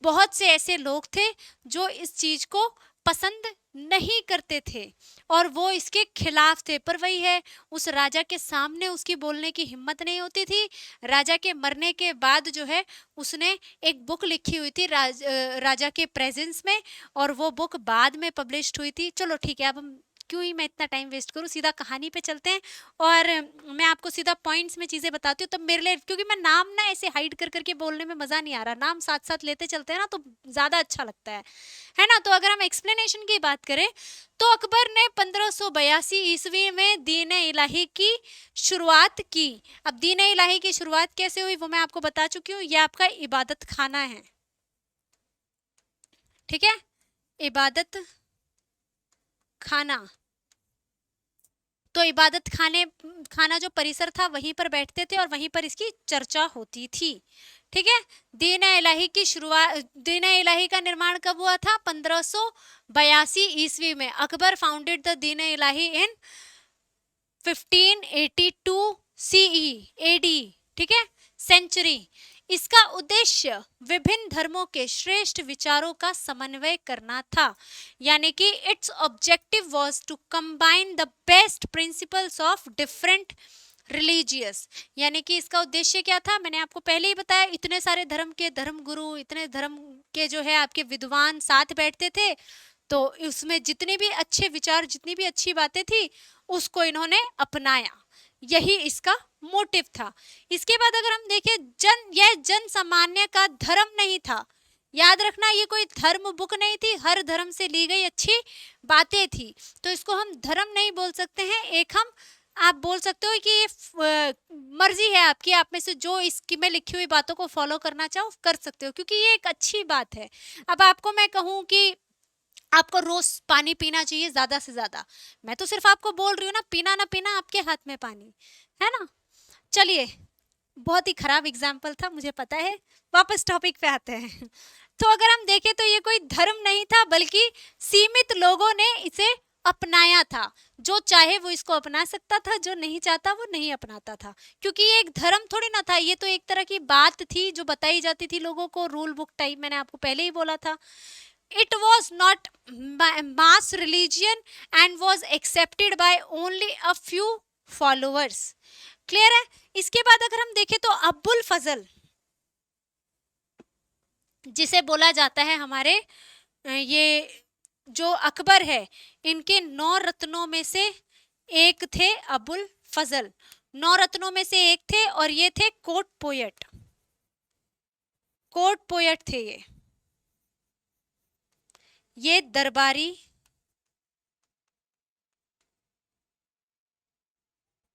S1: बहुत से ऐसे लोग थे जो इस चीज को पसंद नहीं करते थे और वो इसके खिलाफ थे। पर वही है, उस राजा के सामने उसकी बोलने की हिम्मत नहीं होती थी। राजा के मरने के बाद जो है उसने एक बुक लिखी हुई थी राजा के प्रेजेंस में, और वो बुक बाद में पब्लिश्ड हुई थी। चलो ठीक है, अब हम क्यों ही मैं इतना टाइम वेस्ट करूं, सीधा कहानी पे चलते हैं और मैं आपको सीधा पॉइंट्स में चीजें बताती हूँ। तो मेरे लिए, क्योंकि मैं नाम ना ऐसे हाइड कर करके बोलने में मजा नहीं आ रहा, नाम साथ साथ लेते चलते हैं ना तो ज्यादा अच्छा लगता है ना। तो अगर हम एक्सप्लेनेशन की बात करें तो अकबर ने 1582 ईस्वी में दीन ए इलाही की शुरुआत की। अब दीन ए इलाही की शुरुआत कैसे हुई वो मैं आपको बता चुकी हूँ, ये आपका इबादत खाना है। ठीक है, इबादत खाना। तो इबादत खाना जो परिसर था वहीं पर बैठते थे और वहीं पर इसकी चर्चा होती थी। ठीक है, दीन ए इलाही की शुरुआत, दीन ए इलाही का निर्माण कब हुआ था? 1582 ईस्वी में। Akbar founded the Deen A Ilahi in 1582 CE AD. ठीक है, सेंचुरी। इसका उद्देश्य विभिन्न धर्मों के श्रेष्ठ विचारों का समन्वय करना था, यानी कि its objective was to combine the best principles of different religious. यानी कि इसका उद्देश्य क्या था? मैंने आपको पहले ही बताया, इतने सारे धर्म के धर्म गुरु, इतने धर्म के जो है आपके विद्वान साथ बैठते थे, तो उसमें जितने भी अच्छे विचार, जितनी भी अच्छी बातें थी उसको इन्होंने अपनाया, यही इसका मोटिव था। इसके बाद अगर हम देखें, यह जन सामान्य का धर्म नहीं था। याद रखना, ये कोई धर्म बुक नहीं थी, हर धर्म से ली गई अच्छी बातें थी, तो इसको हम धर्म नहीं बोल सकते हैं। एक हम, आप बोल सकते हो कि ये मर्जी है आपकी, आप में से जो इसकी में लिखी हुई बातों को फॉलो करना चाहो कर सकते हो, क्योंकि ये एक अच्छी बात है। अब आपको मैं कहूँ कि आपको रोज पानी पीना चाहिए ज्यादा से ज्यादा, मैं तो सिर्फ आपको बोल रही हूँ ना, पीना ना पीना आपके हाथ में पानी, है ना। चलिए, बहुत ही खराब एग्जाम्पल था मुझे पता है, वापस टॉपिक पे आते हैं। तो अगर हम देखें तो ये कोई धर्म नहीं था, बल्कि सीमित लोगों ने इसे अपनाया था। जो चाहे वो इसको अपना सकता था, जो नहीं चाहता वो नहीं अपनाता था, क्योंकि ये एक धर्म थोड़ी ना था, ये तो एक तरह की बात थी जो बताई जाती थी लोगों को, रूल बुक टाइप। मैंने आपको पहले ही बोला था, it was not mass religion and was accepted by only a few followers। Clear है। इसके बाद अगर हम देखें तो अब्बुल फजल, जिसे बोला जाता है हमारे ये जो अकबर है, इनके 9 रत्नों में से एक थे अब्बुल फजल। 9 रत्नों में से एक थे और ये थे कोर्ट पोएट, कोर्ट पोएट थे ये दरबारी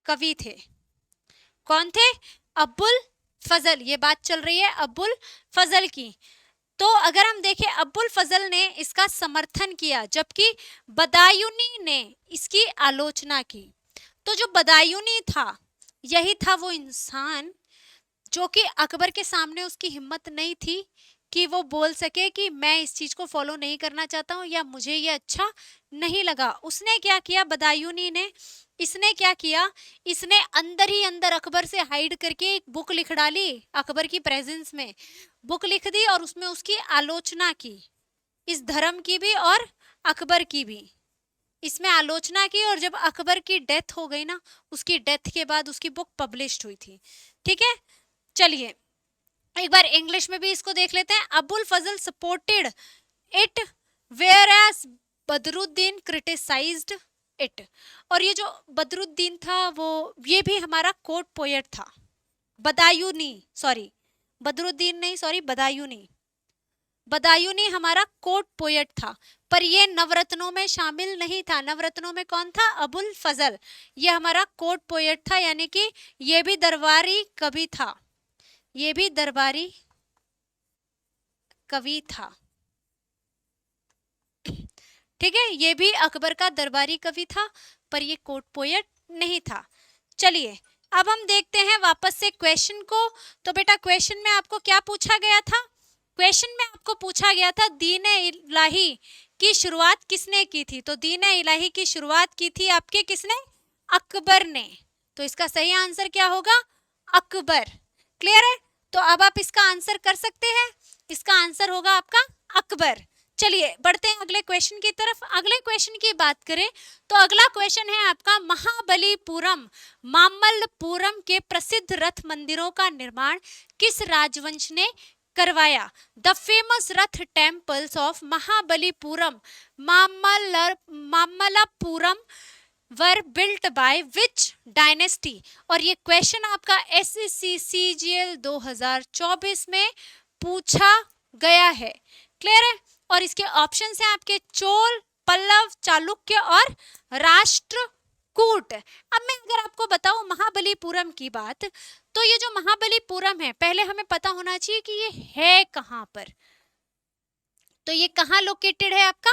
S1: कवि थे। कौन थे? अब्बुल फजल। ये बात चल रही है अब्बुल फजल की। तो अगर हम देखें अबुल फजल ने इसका समर्थन किया जबकि बदायूनी ने इसकी आलोचना की। तो जो बदायूनी था यही था वो इंसान जो कि अकबर के सामने उसकी हिम्मत नहीं थी कि वो बोल सके कि मैं इस चीज को फॉलो नहीं करना चाहता हूं या मुझे ये अच्छा नहीं लगा। उसने क्या किया बदायूनी ने, इसने क्या किया, इसने अंदर ही अंदर अकबर से हाइड करके एक बुक लिख डाली, अकबर की प्रेजेंस में बुक लिख दी और उसमें उसकी आलोचना की, इस धर्म की भी और अकबर की भी इसमें आलोचना की। और जब अकबर की डेथ हो गई ना, उसकी डेथ के बाद उसकी बुक पब्लिश्ड हुई थी। ठीक है, चलिए एक बार इंग्लिश में भी इसको देख लेते हैं। Abul Fazal supported it whereas Badruddin criticised it. और ये जो बदरुद्दीन था वो ये भी हमारा कोर्ट पोएट था, बदायूनी, सॉरी बदरुद्दीन नहीं, सॉरी बदायूनी, बदायूनी हमारा कोर्ट पोएट था, पर ये नवरत्नों में शामिल नहीं था। नवरत्नों में कौन था, अबुल फजल, ये हमारा कोर्ट पोएट था, यानी कि ये भी दरबारी कवि था, ये भी दरबारी कवि था। ठीक है, ये भी अकबर का दरबारी कवि था पर ये कोर्ट पोएट नहीं था। चलिए अब हम देखते हैं वापस से क्वेश्चन को। तो बेटा क्वेश्चन में आपको क्या पूछा गया था, क्वेश्चन में आपको पूछा गया था दीन इलाही की शुरुआत किसने की थी। तो दीन इलाही की शुरुआत की थी आपके किसने, अकबर ने। तो इसका सही आंसर क्या होगा, अकबर। क्लियर है, तो अब आप इसका आंसर कर सकते हैं, इसका आंसर होगा आपका अकबर। चलिए बढ़ते हैं अगले क्वेश्चन की तरफ। अगले क्वेश्चन की बात करें तो अगला क्वेश्चन है आपका महाबलीपुरम मामल्लपुरम के प्रसिद्ध रथ मंदिरों का निर्माण किस राजवंश ने करवाया। The famous Rath temples of Mahabalipuram Mamallapuram were built by which dynasty. और ये क्वेश्चन आपका एसएससी सीजीएल 2024 में पूछा गया है। क्लियर है, और इसके ऑप्शंस हैं आपके चोल, पल्लव, चालुक्य और राष्ट्रकूट। अब मैं अगर आपको बताऊं महाबलीपुरम की बात, तो ये जो महाबलीपुरम है पहले हमें पता होना चाहिए कि ये है कहां पर। तो ये कहां लोकेटेड है आपका,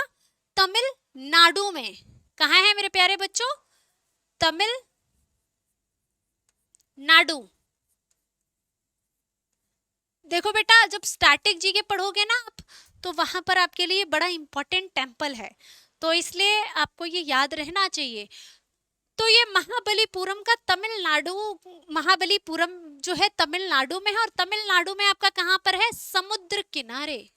S1: तमिलनाडु में। कहां है मेरे प्यारे बच्चों, तमिलनाडु। देखो बेटा जब स्टैटिक जी के पढ़ोगे ना आप, तो वहां पर आपके लिए बड़ा इंपॉर्टेंट टेम्पल है, तो इसलिए आपको ये याद रहना चाहिए। तो ये महाबलीपुरम का तमिलनाडु, महाबलीपुरम जो है तमिलनाडु में है, और तमिलनाडु में आपका कहां पर है, समुद्र किनारे,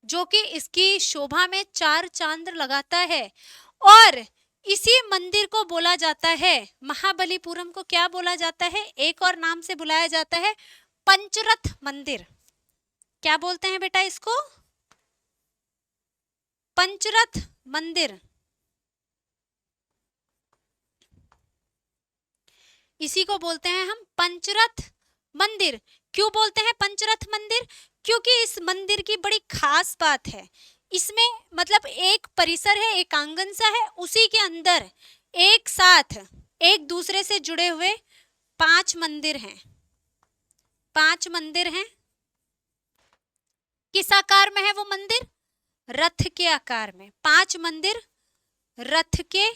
S1: जो कि इसकी शोभा में चार चांद लगाता है। और इसी मंदिर को बोला जाता है, महाबलीपुरम को क्या बोला जाता है, एक और नाम से बुलाया जाता है पंचरथ मंदिर। क्या बोलते हैं बेटा इसको, पंचरथ मंदिर। इसी को बोलते हैं हम पंचरथ मंदिर। क्यों बोलते हैं पंचरथ मंदिर, क्योंकि इस मंदिर की बड़ी खास बात है, इसमें मतलब एक परिसर है, एक आंगन सा है, उसी के अंदर एक साथ एक दूसरे से जुड़े हुए 5 मंदिर हैं, 5 मंदिर हैं। किस आकार में है वो मंदिर, रथ के आकार में। 5 मंदिर रथ के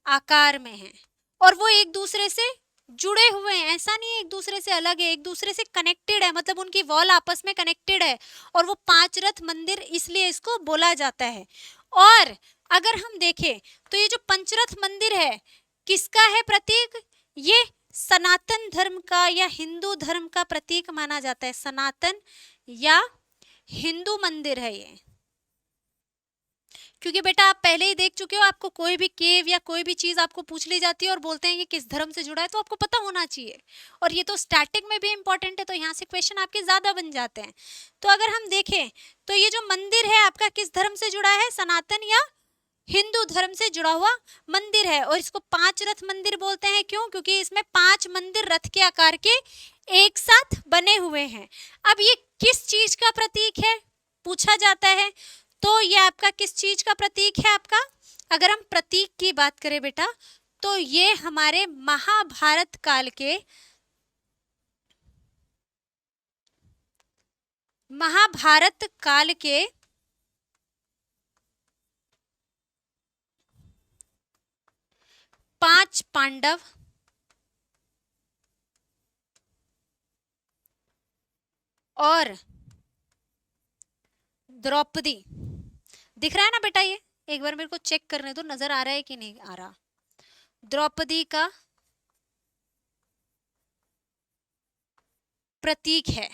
S1: आकार में हैं, और वो एक दूसरे से जुड़े हुए हैं, ऐसा नहीं है एक दूसरे से अलग है, एक दूसरे से कनेक्टेड है, मतलब उनकी वॉल आपस में कनेक्टेड है, और वो 5 रथ मंदिर इसलिए इसको बोला जाता है। और अगर हम देखें तो ये जो पंचरथ मंदिर है किसका है प्रतीक, ये सनातन धर्म का या हिंदू धर्म का प्रतीक माना जाता है, सनातन या हिंदू मंदिर है ये। क्योंकि बेटा आप पहले ही देख चुके हो, आपको कोई भी केव या कोई भी चीज आपको पूछ ली जाती है और बोलते हैं कि किस धर्म से जुड़ा है, तो आपको पता होना चाहिए, और ये तो स्टैटिक में भी इंपॉर्टेंट है, तो यहाँ से क्वेश्चन आपके ज्यादा बन जाते हैं। तो अगर हम देखें तो ये जो मंदिर है आपका किस धर्म से जुड़ा है, सनातन या हिंदू धर्म से जुड़ा हुआ मंदिर है। और इसको 5 रथ मंदिर बोलते हैं, क्यों, क्योंकि इसमें 5 मंदिर रथ के आकार के एक साथ बने हुए हैं। अब ये किस चीज का प्रतीक है पूछा जाता है, तो ये आपका किस चीज का प्रतीक है आपका, अगर हम प्रतीक की बात करें बेटा, तो ये हमारे महाभारत काल के महाभारत काल के पांच पांडव और द्रौपदी, दिख रहा है ना बेटा? ये एक बार मेरे को चेक करने दो, नजर आ रहा है कि नहीं आ रहा। द्रौपदी का प्रतीक है।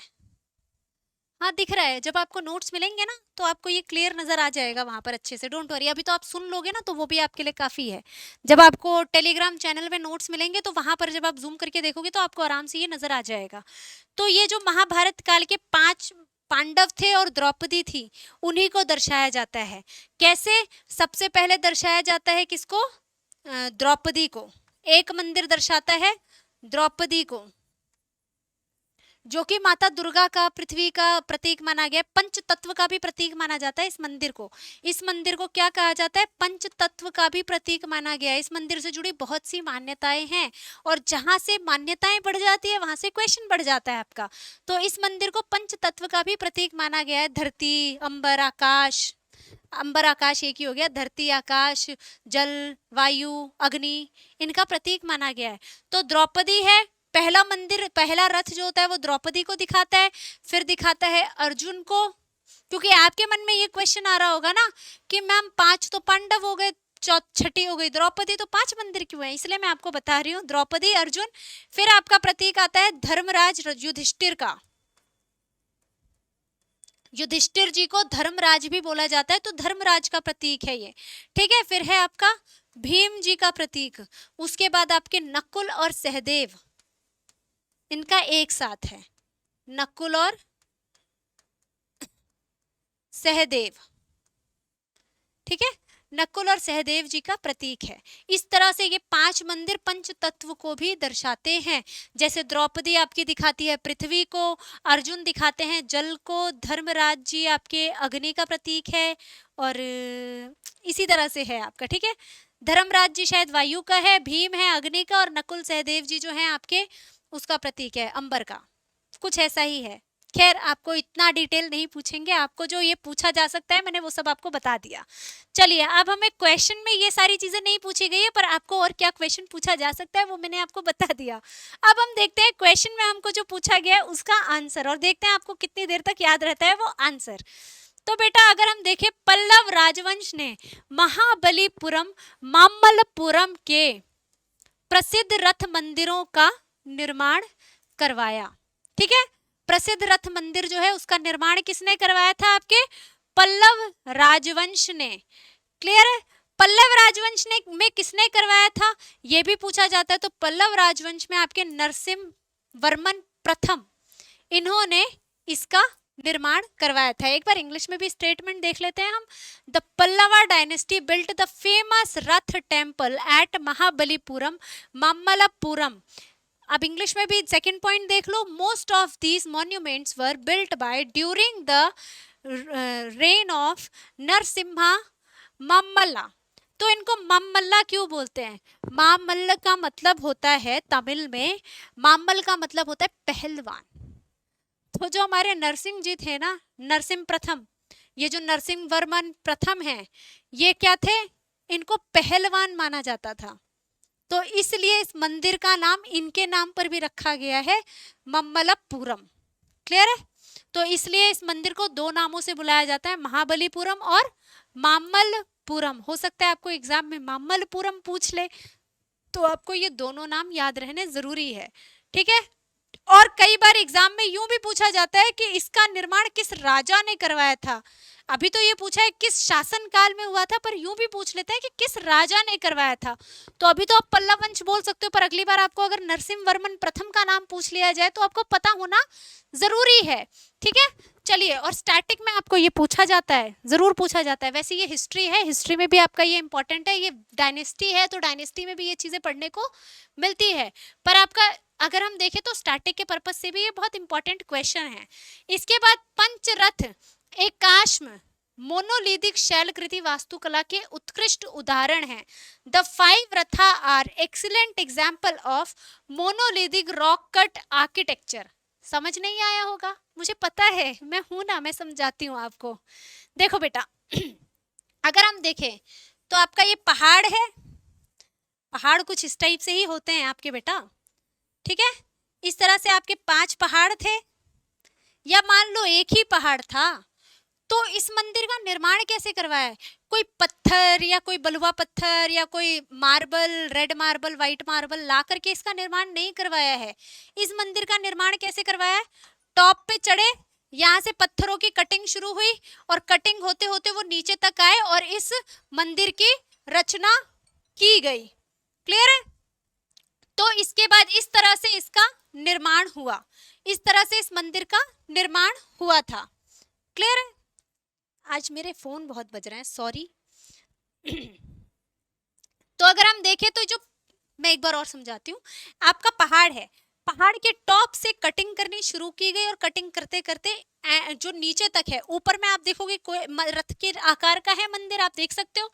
S1: हाँ दिख रहा है। जब आपको नोट्स मिलेंगे ना तो आपको ये क्लियर नजर आ जाएगा वहां पर अच्छे से। डोंट वरी, अभी तो आप सुन लोगे ना तो वो भी आपके लिए काफी है। जब आपको टेलीग्राम चैनल में नोट्स मिलेंगे तो वहां पर जब आप जूम करके देखोगे तो आपको आराम से ये नजर आ जाएगा। तो ये जो महाभारत काल के पांच पांडव थे और द्रौपदी थी, उन्हीं को दर्शाया जाता है। कैसे? सबसे पहले दर्शाया जाता है किसको? द्रौपदी को। एक मंदिर दर्शाता है द्रौपदी को, जो कि माता दुर्गा का, पृथ्वी का प्रतीक माना गया। पंच तत्व का भी प्रतीक माना जाता है इस मंदिर को। इस मंदिर को क्या कहा जाता है? पंच तत्व का भी प्रतीक माना गया है। इस मंदिर से जुड़ी बहुत सी मान्यताएं हैं, और जहां से मान्यताएं बढ़ जाती है वहां से क्वेश्चन बढ़ जाता है आपका। तो इस मंदिर को पंच तत्व का भी प्रतीक माना गया है। धरती, अंबर, आकाश, अंबर आकाश एक ही हो गया, धरती, आकाश, जल, वायु, अग्नि, इनका प्रतीक माना गया है। तो द्रौपदी है पहला मंदिर, पहला रथ जो होता है वो द्रौपदी को दिखाता है। फिर दिखाता है अर्जुन को, क्योंकि आपके मन में ये क्वेश्चन आ रहा होगा ना कि मैम पांच तो पांडव हो गए, छठी हो गई द्रौपदी, तो पांच मंदिर क्यों है? इसलिए मैं आपको बता रही हूँ, द्रौपदी, अर्जुन। फिर आपका प्रतीक आता है धर्मराज युधिष्ठिर का। युधिष्ठिर जी को धर्मराज भी बोला जाता है, तो धर्मराज का प्रतीक है ये। ठीक है। फिर है आपका भीम जी का प्रतीक। उसके बाद आपके नकुल और सहदेव, इनका एक साथ है, नकुल और सहदेव। ठीक है, नकुल और सहदेव जी का प्रतीक है। इस तरह से ये पांच मंदिर पंच तत्व को भी दर्शाते हैं। जैसे द्रौपदी आपकी दिखाती है पृथ्वी को, अर्जुन दिखाते हैं जल को, धर्मराज जी आपके अग्नि का प्रतीक है, और इसी तरह से है आपका। ठीक है, धर्मराज जी शायद वायु का है, भीम है अग्नि का, और नकुल सहदेव जी जो है आपके उसका प्रतीक है अंबर का। कुछ ऐसा ही है। खैर, आपको इतना डिटेल नहीं पूछेंगे, आपको जो ये पूछा जा सकता है मैंने वो सब आपको बता दिया। चलिए, अब हमें क्वेश्चन में ये सारी चीजें नहीं पूछी गई है, पर आपको और क्या क्वेश्चन पूछा जा सकता है वो मैंने आपको बता दिया। अब हम देखते हैं क्वेश्चन में हमको जो पूछा गया है उसका आंसर, और देखते हैं आपको कितनी देर तक याद रहता है वो आंसर। तो बेटा अगर हम देखें, पल्लव राजवंश ने महाबलीपुरम, मामल्लपुरम के प्रसिद्ध रथ मंदिरों का निर्माण करवाया। ठीक है, प्रसिद्ध रथ मंदिर जो है उसका निर्माण किसने करवाया था? आपके पल्लव राजवंश ने। क्लियर है? पल्लव राजवंश ने में किसने करवाया था ये भी पूछा जाता है। तो पल्लव राजवंश में आपके नरसिंह वर्मन प्रथम, इन्होंने इसका निर्माण करवाया था। एक बार इंग्लिश में भी स्टेटमेंट देख लेते हैं हम। The Pallava dynasty built the famous Ratha temple at Mahabalipuram, Mamallapuram. अब इंग्लिश में भी सेकंड पॉइंट देख लो। Most of these monuments were built by during the reign of Narasimha Mamalla. तो इनको मामल्ला क्यों बोलते हैं? मामल्ल का मतलब होता है तमिल में, मामल का मतलब होता है पहलवान। तो जो हमारे नरसिंह जी थे ना, नरसिंह प्रथम, ये जो नरसिंह वर्मन प्रथम है, ये क्या थे? इनको पहलवान माना जाता था। तो इसलिए इस मंदिर का नाम इनके नाम पर भी रखा गया है, मम्मल्लपुरम। क्लियर है? तो इसलिए इस मंदिर को दो नामों से बुलाया जाता है, महाबलीपुरम और मामल्लपुरम। हो सकता है आपको एग्जाम में मामल्लपुरम पूछ ले, तो आपको ये दोनों नाम याद रहने जरूरी है। ठीक है, और कई बार एग्जाम में यूं भी पूछा जाता है कि इसका निर्माण किस राजा ने करवाया था। अभी तो ये पूछा है किस शासन काल में हुआ था, पर यूं भी पूछ लेते हैं कि किस राजा ने करवाया था। तो अभी तो आप पल्लव वंश बोल सकते हो, पर अगली बार आपको अगर नरसिंह वर्मन प्रथम का नाम पूछ लिया जाए तो आपको पता होना जरूरी है। ठीक है, चलिए, और स्टैटिक में आपको ये पूछा जाता है, जरूर पूछा जाता है। वैसे ये हिस्ट्री है, हिस्ट्री में भी आपका ये इंपॉर्टेंट है। ये डायनेस्टी है तो डायनेस्टी में भी ये चीजें पढ़ने को मिलती है, पर आपका अगर हम देखें तो स्टैटिक के पर्पस से भी ये बहुत इंपॉर्टेंट क्वेश्चन है। इसके बाद पंचरथ एक काश्म मोनोलिथिक शैलकृति वास्तुकला के उत्कृष्ट उदाहरण हैं। The five ratha are excellent example of monolithic rock cut architecture. समझ नहीं आया होगा, मुझे पता है, मैं हूं ना, मैं समझाती हूँ आपको। देखो बेटा, अगर हम देखें तो आपका ये पहाड़ है, पहाड़ कुछ इस टाइप से ही होते हैं आपके बेटा, ठीक है। इस तरह से आपके 5 पहाड़ थे, या मान लो एक ही पहाड़ था, तो इस मंदिर का निर्माण कैसे करवाया है? कोई पत्थर या कोई बलुआ पत्थर या कोई marble, red marble, white marble ला करके इसका निर्माण नहीं करवाया है। इस मंदिर का निर्माण कैसे करवाया है? टॉप पे चढ़े, यहाँ से पत्थरों की कटिंग शुरू हुई और कटिंग होते होते वो नीचे तक आए और इस मंदिर की रचना की गई। क्लियर है? तो इसके बाद इस तरह से इसका निर्माण हुआ, इस तरह से इस मंदिर का निर्माण हुआ था। क्लियर है? आज मेरे फोन बहुत बज रहे हैं, सॉरी। तो अगर हम देखें तो जो, मैं एक बार और समझाती हूँ, आपका पहाड़ है, पहाड़ के टॉप से कटिंग करनी शुरू की गई और कटिंग करते करते जो नीचे तक है, ऊपर में आप देखोगे कोई रथ के आकार का है मंदिर, आप देख सकते हो,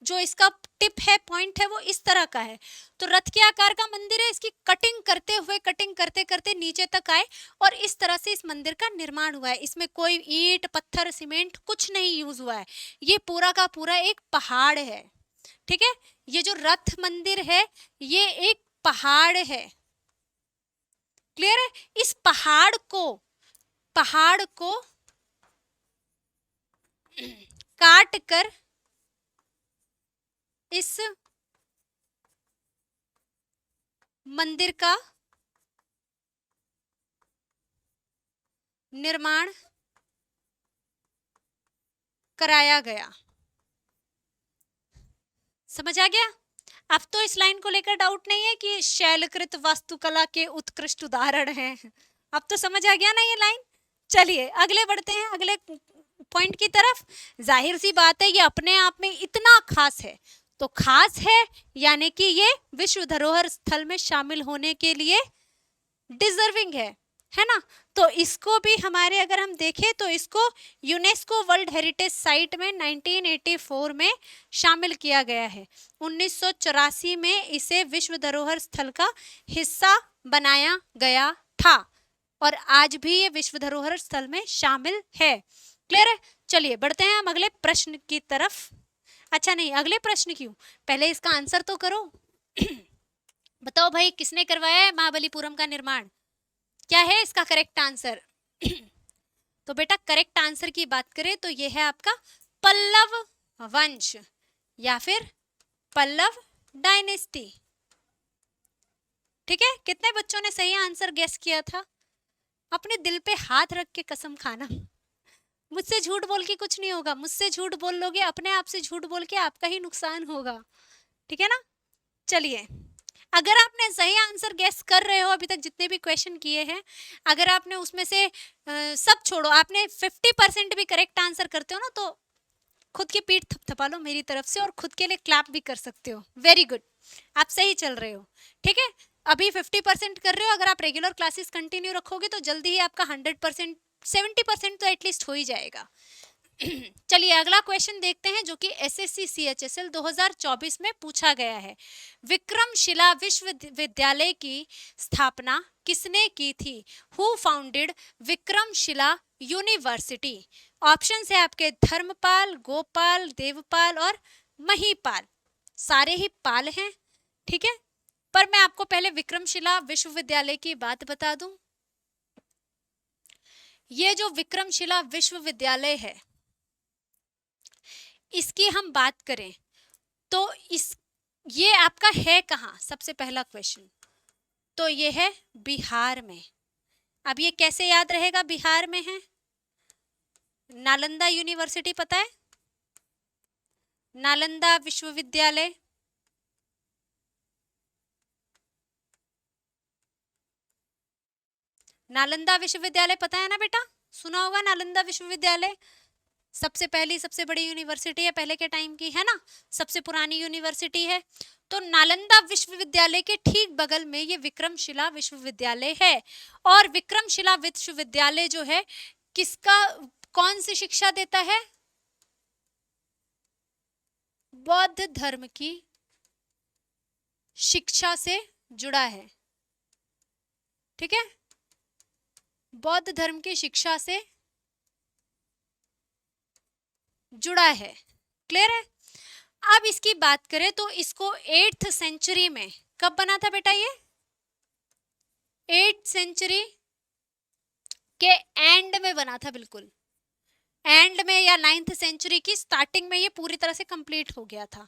S1: जो इसका टिप है, पॉइंट है, वो इस तरह का है। तो रथ के आकार का मंदिर है, इसकी कटिंग करते हुए, कटिंग करते करते नीचे तक आए और इस तरह से इस मंदिर का निर्माण हुआ है। इसमें कोई ईंट, पत्थर, सीमेंट कुछ नहीं यूज हुआ है, ये पूरा का पूरा एक पहाड़ है। ठीक है, ये जो रथ मंदिर है ये एक पहाड़ है। क्लियर है? इस पहाड़ को काट कर इस मंदिर का निर्माण कराया गया। समझ आ गया? अब तो इस लाइन को लेकर डाउट नहीं है कि शैलकृत वास्तुकला के उत्कृष्ट उदाहरण हैं। अब तो समझ आ गया ना ये लाइन। चलिए अगले बढ़ते हैं, अगले पॉइंट की तरफ। जाहिर सी बात है ये अपने आप में इतना खास है, तो खास है यानी कि ये विश्व धरोहर स्थल में शामिल होने के लिए डिजर्विंग है ना। तो इसको भी हमारे, अगर हम देखें तो इसको यूनेस्को वर्ल्ड हेरिटेज साइट में 1984 में शामिल किया गया है। 1984 में इसे विश्व धरोहर स्थल का हिस्सा बनाया गया था और आज भी ये विश्व धरोहर स्थल में शामिल है। क्लियर है? चलिए बढ़ते हैं हम अगले प्रश्न की तरफ। अच्छा नहीं, अगले प्रश्न क्यों, पहले इसका आंसर तो करो। बताओ भाई, किसने करवाया है महाबलीपुरम का निर्माण? क्या है इसका करेक्ट आंसर? तो बेटा करेक्ट आंसर की बात करें तो यह है आपका पल्लव वंश या फिर पल्लव डायनेस्टी। ठीक है, कितने बच्चों ने सही आंसर गेस किया था? अपने दिल पे हाथ रख के कसम खाना, मुझसे झूठ बोल के कुछ नहीं होगा, मुझसे झूठ बोल लोगे अपने आप से झूठ बोल के आपका ही नुकसान होगा। ठीक है ना? चलिए, अगर आपने सही आंसर गेस कर रहे हो, अभी तक जितने भी क्वेश्चन किए हैं, अगर आपने उसमें से सब छोड़ो, आपने 50% भी करेक्ट आंसर करते हो ना, तो खुद की पीठ थपथपा लो मेरी तरफ से और खुद के लिए क्लैप भी कर सकते हो। वेरी गुड, आप सही चल रहे हो। ठीक है, अभी 50% कर रहे हो, अगर आप रेगुलर क्लासेस कंटिन्यू रखोगे तो जल्दी ही आपका 100%, 70% तो एटलीस्ट हो ही जाएगा। चलिए अगला क्वेश्चन देखते हैं जो कि एसएससी सीएचएसएल 2024 में पूछा गया है। विक्रमशिला विश्वविद्यालय की स्थापना किसने की थी? Who founded Vikramashila university? Option है आपके धर्मपाल, गोपाल, देवपाल और महीपाल। सारे ही पाल हैं, ठीक है, पर मैं आपको पहले विक्रमशिला विश्वविद्यालय की बात बता दूं। ये जो विक्रमशिला विश्वविद्यालय है, इसकी हम बात करें तो ये आपका है कहाँ? सबसे पहला क्वेश्चन तो ये है बिहार में। अब ये कैसे याद रहेगा बिहार में है? नालंदा यूनिवर्सिटी पता है, नालंदा विश्वविद्यालय, नालंदा विश्वविद्यालय पता है ना बेटा, सुना होगा नालंदा विश्वविद्यालय। सबसे पहली, सबसे बड़ी यूनिवर्सिटी है पहले के टाइम की, है ना, सबसे पुरानी यूनिवर्सिटी है। तो नालंदा विश्वविद्यालय के ठीक बगल में ये विक्रमशिला विश्वविद्यालय है। और विक्रमशिला विश्वविद्यालय जो है किसका, कौन सी शिक्षा देता है? बौद्ध धर्म की शिक्षा से जुड़ा है। ठीक है, बौद्ध धर्म की शिक्षा से जुड़ा है। क्लियर है? अब इसकी बात करें तो इसको 8th सेंचुरी में कब बना था बेटा? ये 8th सेंचुरी के एंड में बना था, बिल्कुल एंड में, या 9th सेंचुरी की स्टार्टिंग में ये पूरी तरह से कंप्लीट हो गया था।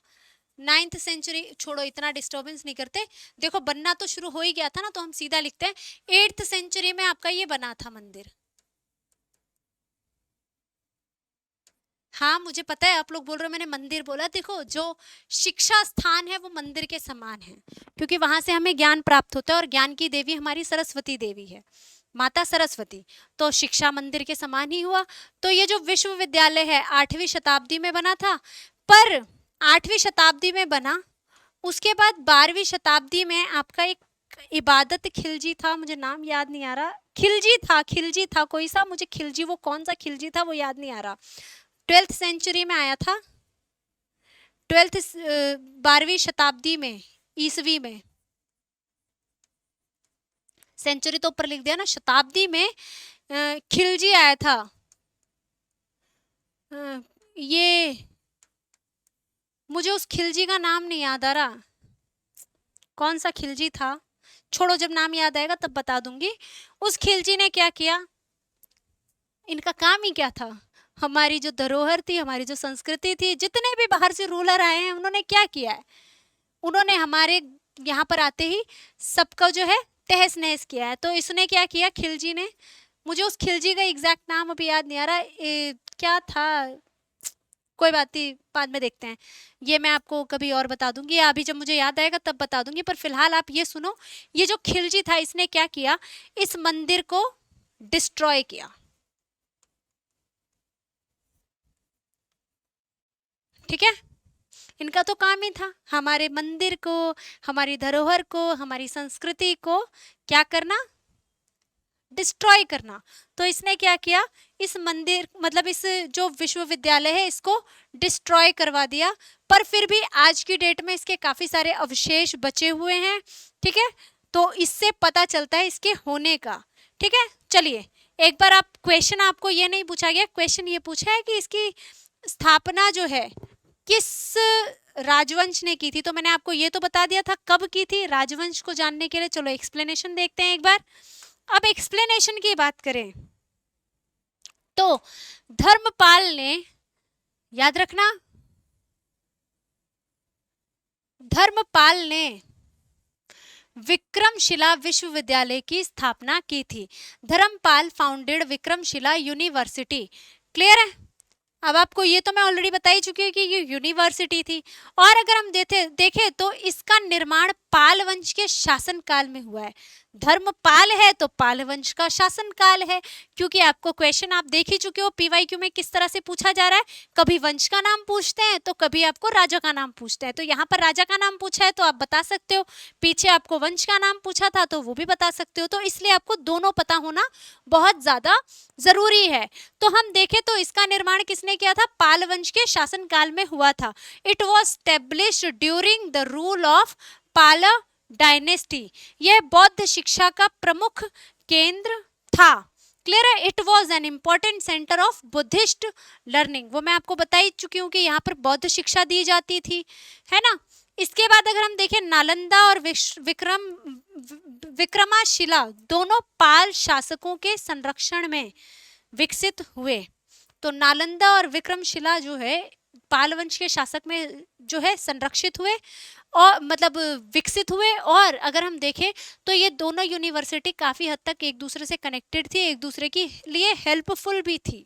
S1: 9th सेंचुरी छोड़ो, इतना डिस्टर्बेंस नहीं करते, देखो बनना तो शुरू हो ही गया था ना, तो हम सीधा लिखते हैं 8th सेंचुरी में आपका ये बना था मंदिर। हाँ मुझे पता है, आप लोग बोल रहे हो मैंने मंदिर बोला, देखो जो शिक्षा स्थान है वो मंदिर के समान है, क्योंकि वहां से हमें ज्ञान प्राप्त होता है, और ज्ञान की देवी हमारी सरस्वती देवी है, माता सरस्वती, तो शिक्षा मंदिर के समान ही हुआ। तो ये जो विश्वविद्यालय है 8वीं शताब्दी में बना था, पर 8वीं शताब्दी में बना, उसके बाद 12वीं शताब्दी में आपका एक इबादत खिलजी था, मुझे नाम याद नहीं आ रहा, खिलजी था कोई सा, मुझे खिलजी, वो कौन सा खिलजी था वो याद नहीं आ रहा, 12th सेंचुरी में आया था, 12वीं शताब्दी में, ईसवी में, सेंचुरी तो ऊपर लिख दिया ना, शताब्दी में खिलजी आया था। ये मुझे उस खिलजी का नाम नहीं याद आ रहा, कौन सा खिलजी था, छोड़ो, जब नाम याद आएगा तब बता दूंगी। उस खिलजी ने क्या किया, इनका काम ही क्या था, हमारी जो धरोहर थी, हमारी जो संस्कृति थी, जितने भी बाहर से रूलर आए हैं उन्होंने क्या किया है, उन्होंने हमारे यहाँ पर आते ही सबका जो है तहस नहस किया है। तो इसने क्या किया, खिलजी ने, मुझे उस खिलजी का एग्जैक्ट नाम अभी याद नहीं आ रहा, क्या था, कोई बात नहीं, बाद में देखते हैं, ये मैं आपको कभी और बता दूंगी, या अभी जब मुझे याद आएगा तब बता दूंगी, पर फिलहाल आप ये सुनो, ये जो खिलजी था इसने क्या किया, इस मंदिर को डिस्ट्रॉय किया। ठीक है, इनका तो काम ही था हमारे मंदिर को, हमारी धरोहर को, हमारी संस्कृति को क्या करना, डिस्ट्रॉय करना। तो इसने क्या किया, इस मंदिर मतलब इस जो विश्वविद्यालय है इसको डिस्ट्रॉय करवा दिया, पर फिर भी आज की डेट में इसके काफी सारे अवशेष बचे हुए हैं। ठीक है, तो इससे पता चलता है इसके होने का। ठीक है, चलिए एक बार आप क्वेश्चन, आपको ये नहीं पूछा गया, क्वेश्चन ये पूछा है कि इसकी स्थापना जो है किस राजवंश ने की थी, तो मैंने आपको ये तो बता दिया था कब की थी, राजवंश को जानने के लिए चलो एक्सप्लेनेशन देखते हैं एक बार। अब एक्सप्लेनेशन की बात करें तो धर्मपाल ने, याद रखना, धर्मपाल ने विक्रमशिला विश्वविद्यालय की स्थापना की थी। Dharmapala founded Vikramashila university. Clear है? अब आपको ये तो मैं ऑलरेडी बता ही चुकी हूँ कि ये यूनिवर्सिटी थी, और अगर हम देखें तो इसका निर्माण पाल वंश के शासन काल में हुआ है। धर्मपाल है तो पाल वंश का शासन काल है, क्योंकि आपको क्वेश्चन आप देख ही चुके हो पीवाईक्यू में किस तरह से पूछा जा रहा है, कभी वंश का नाम पूछते हैं तो कभी आपको राजा का नाम पूछते हैं। तो यहाँ पर राजा का नाम पूछा है तो आप बता सकते हो, पीछे आपको वंश का नाम पूछा था तो वो भी बता सकते हो, तो इसलिए आपको दोनों पता होना बहुत ज्यादा जरूरी है। तो हम देखें तो इसका निर्माण किसने किया था, पाल वंश के शासन काल में हुआ था। It was established during the rule of Pal dynasty. यह बौद्ध शिक्षा का प्रमुख केंद्र था। क्लियर है? It was an important centre of Buddhist learning. वो मैं आपको बता ही चुकी हूँ कि यहाँ पर बौद्ध शिक्षा दी जाती थी, है ना। इसके बाद अगर हम देखें, नालंदा और विक्रमाशिला दोनों पाल शासकों के संरक्षण में विकसित हुए। तो नालंदा और विक्रमशिला जो है पाल वंश के शासक में जो है संरक्षित हुए और मतलब विकसित हुए। और अगर हम देखें तो ये दोनों यूनिवर्सिटी काफी हद तक एक दूसरे से कनेक्टेड थी, एक दूसरे के लिए हेल्पफुल भी थी।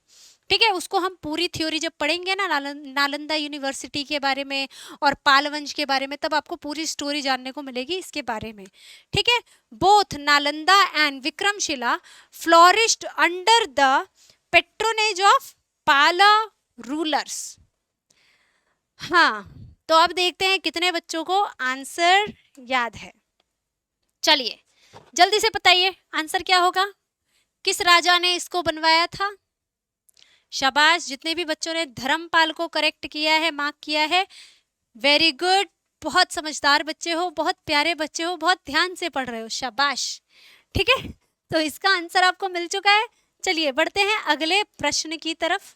S1: ठीक है, उसको हम पूरी थ्योरी जब पढ़ेंगे ना नालंदा यूनिवर्सिटी के बारे में और पाल वंश के बारे में, तब आपको पूरी स्टोरी जानने को मिलेगी इसके बारे में। ठीक है, both Nalanda and Vikramshila flourished under the patronage of पाला रूलर्स। हाँ, तो अब देखते हैं कितने बच्चों को आंसर याद है। चलिए जल्दी से बताइए आंसर क्या होगा, किस राजा ने इसको बनवाया था। शाबाश, जितने भी बच्चों ने धर्मपाल को करेक्ट किया है, मार्क किया है, वेरी गुड, बहुत समझदार बच्चे हो, बहुत प्यारे बच्चे हो, बहुत ध्यान से पढ़ रहे हो, शाबाश। ठीक है, तो इसका आंसर आपको मिल चुका है। चलिए बढ़ते हैं अगले प्रश्न की तरफ।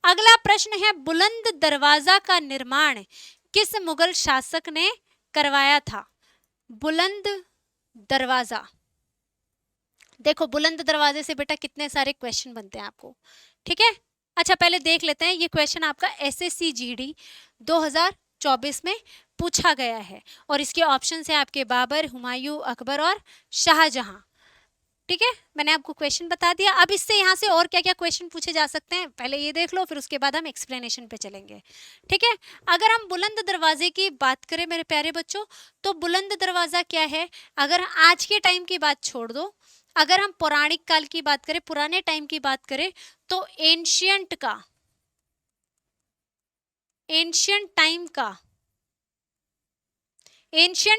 S1: अगला प्रश्न है, बुलंद दरवाजा का निर्माण किस मुगल शासक ने करवाया था? बुलंद दरवाजा, देखो बुलंद दरवाजे से बेटा कितने सारे क्वेश्चन बनते हैं आपको, ठीक है। अच्छा पहले देख लेते हैं, ये क्वेश्चन आपका एसएससी जीडी 2024 में पूछा गया है और इसके ऑप्शन है आपके बाबर, हुमायूं, अकबर और शाहजहां, ठीक है। मैंने आपको क्वेश्चन बता दिया। अब इससे यहाँ से और क्या क्या क्वेश्चन पूछे जा सकते हैं पहले ये देख लो, फिर उसके बाद हम एक्सप्लेनेशन पे चलेंगे, ठीक है। अगर हम बुलंद दरवाजे की बात करें मेरे प्यारे बच्चों, तो बुलंद दरवाजा क्या है? अगर आज के टाइम की बात छोड़ दो, अगर हम पौराणिक काल की बात करें, पुराने टाइम की बात करें, तो एंशियंट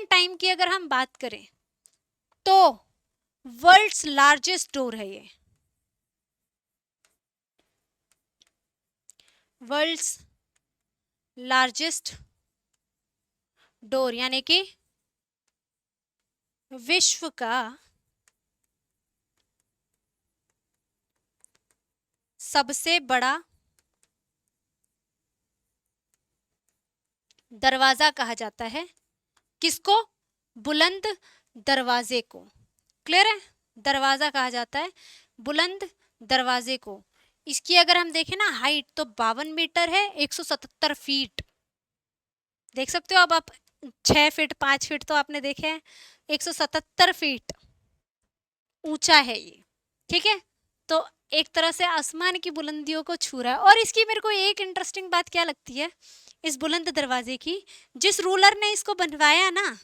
S1: टाइम की अगर हम बात करें तो वर्ल्ड्स लार्जेस्ट डोर है ये, वर्ल्ड्स लार्जेस्ट डोर, यानी कि विश्व का सबसे बड़ा दरवाजा कहा जाता है। किसको? बुलंद दरवाजे को। क्लियर है? दरवाजा कहा जाता है बुलंद दरवाजे को। इसकी अगर हम देखें ना हाइट तो 52 मीटर है, 177 फीट। देख सकते हो अब आप, 6 फीट 5 फीट तो आपने देखे हैं, 177 फीट ऊंचा है ये, ठीक है। तो एक तरह से आसमान की बुलंदियों को छू रहा है। और इसकी मेरे को एक इंटरेस्टिंग बात क्या लगती है इस बुलंद दरवाजे की, जिस रूलर ने इसको बनवाया ना,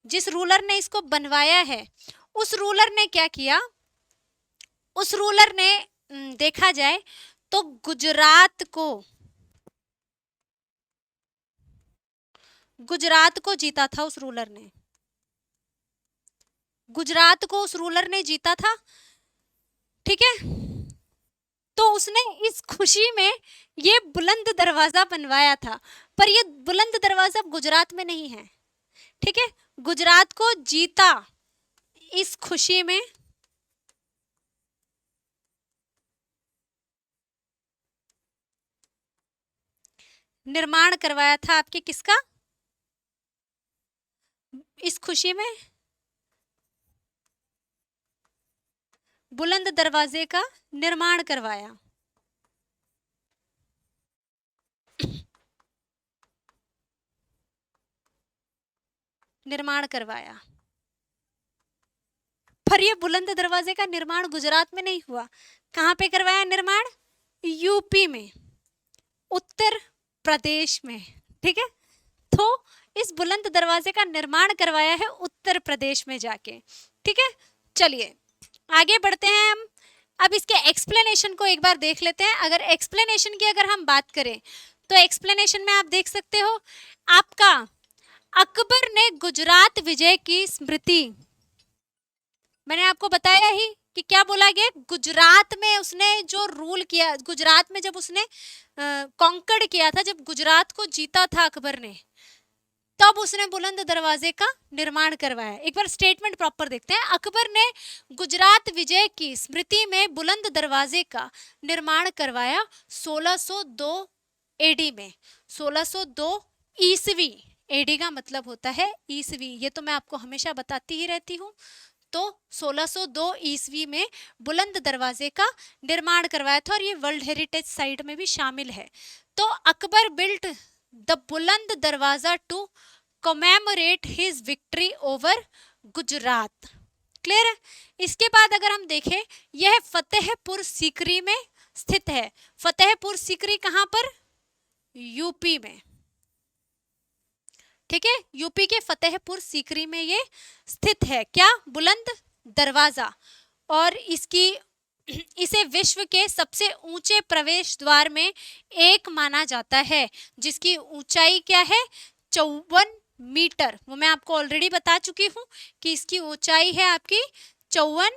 S1: जिस रूलर ने इसको बनवाया है, उस रूलर ने क्या किया, उस रूलर ने देखा जाए तो गुजरात को जीता था उस रूलर ने, गुजरात को उस रूलर ने जीता था, ठीक है। तो उसने इस खुशी में ये बुलंद दरवाजा बनवाया था, पर ये बुलंद दरवाजा गुजरात में नहीं है, ठीक है। गुजरात को जीता इस खुशी में निर्माण करवाया था आपके किसका, इस खुशी में बुलंद दरवाजे का निर्माण करवाया। निर्माण करवाया। पर ये बुलंद दरवाजे का निर्माण गुजरात में नहीं हुआ, कहां पे करवाया निर्माण? यूपी में, उत्तर प्रदेश में, ठीक है। तो इस बुलंद दरवाजे का निर्माण करवाया है उत्तर प्रदेश में जाके, ठीक है। चलिए आगे बढ़ते हैं हम। अब इसके एक्सप्लेनेशन को एक बार देख लेते हैं। अगर एक्सप्लेनेशन की अगर हम बात करें तो एक्सप्लेनेशन में आप देख सकते हो आपका अकबर ने गुजरात विजय की स्मृति, मैंने आपको बताया ही कि क्या बोला गया, गुजरात में उसने जो रूल किया, गुजरात में जब उसने कॉन्कर्ड किया था, जब गुजरात को जीता था अकबर ने, तब उसने बुलंद दरवाजे का निर्माण करवाया। एक बार स्टेटमेंट प्रॉपर देखते हैं। अकबर ने गुजरात विजय की स्मृति में बुलंद दरवाजे का निर्माण करवाया 1602 एडी में, 1602 ईसवी, एडी का मतलब होता है ईसवी, ये तो मैं आपको हमेशा बताती ही रहती हूँ। तो 1602 ईस्वी में बुलंद दरवाजे का निर्माण करवाया था और ये वर्ल्ड हेरिटेज साइट में भी शामिल है। तो Akbar built the Buland Darwaza to commemorate his victory over Gujarat. Clear है? इसके बाद अगर हम देखें, यह फतेहपुर सीकरी में स्थित है। फतेहपुर सीकरी कहां पर? यूपी में, ठीक है। यूपी के फतेहपुर सीकरी में ये स्थित है। क्या? बुलंद दरवाजा। और इसे विश्व के सबसे ऊंचे प्रवेश द्वार में एक माना जाता है, जिसकी ऊंचाई क्या है? 54 मीटर। वो मैं आपको ऑलरेडी बता चुकी हूं कि इसकी ऊंचाई है आपकी 54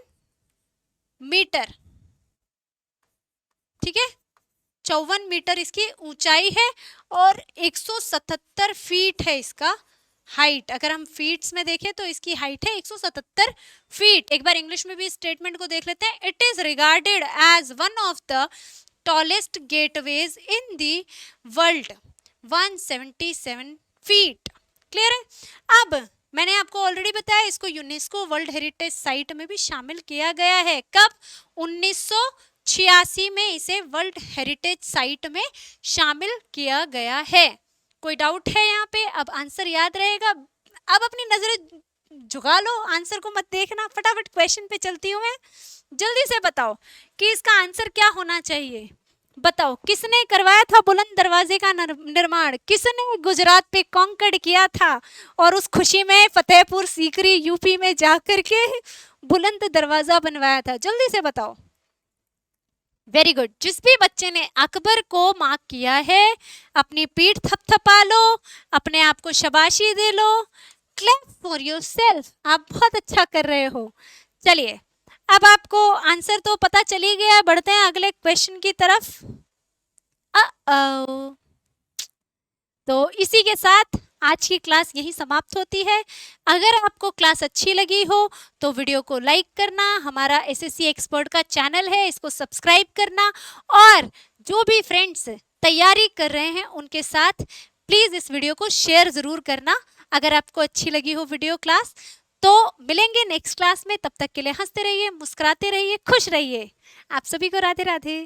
S1: मीटर, ठीक है। 54 मीटर इसकी ऊंचाई है और 177 फीट है इसका हाइट अगर हम फीट्स में देखें तो इसकी हाइट है 177 फीट। एक बार इंग्लिश में भी स्टेटमेंट को देख लेते हैं। It is regarded as one of the tallest gateways in the world, 177 feet. Clear है। अब मैंने आपको ऑलरेडी बताया इसको यूनेस्को वर्ल्ड हेरिटेज साइट में भी शामिल किया गया है। कब? 1986 में इसे वर्ल्ड हेरिटेज साइट में शामिल किया गया है। कोई डाउट है यहाँ पे? अब आंसर याद रहेगा। अब अपनी नजरें झुका लो, आंसर को मत देखना, फटाफट क्वेश्चन पे चलती हूँ मैं। जल्दी से बताओ कि इसका आंसर क्या होना चाहिए। बताओ किसने करवाया था बुलंद दरवाजे का निर्माण? किसने गुजरात पे कॉन्कर्ड किया था और उस खुशी में फतेहपुर सीकरी यूपी में जाकर के बुलंद दरवाजा बनवाया था? जल्दी से बताओ। Very good. जिस भी बच्चे ने अकबर को मार्क किया है अपनी पीठ थपथपा लो, अपने आप को शाबाशी दे लो। Clap for yourself. आप बहुत अच्छा कर रहे हो। चलिए अब आपको आंसर तो पता चली गया। बढ़ते हैं अगले क्वेश्चन की तरफ। तो इसी के साथ आज की क्लास यही समाप्त होती है। अगर आपको क्लास अच्छी लगी हो तो वीडियो को लाइक करना, हमारा एसएससी एक्सपर्ट का चैनल है इसको सब्सक्राइब करना, और जो भी फ्रेंड्स तैयारी कर रहे हैं उनके साथ प्लीज इस वीडियो को शेयर जरूर करना। अगर आपको अच्छी लगी हो वीडियो क्लास तो मिलेंगे नेक्स्ट क्लास में। तब तक के लिए हंसते रहिए, मुस्कुराते रहिए, खुश रहिए। आप सभी को राधे राधे।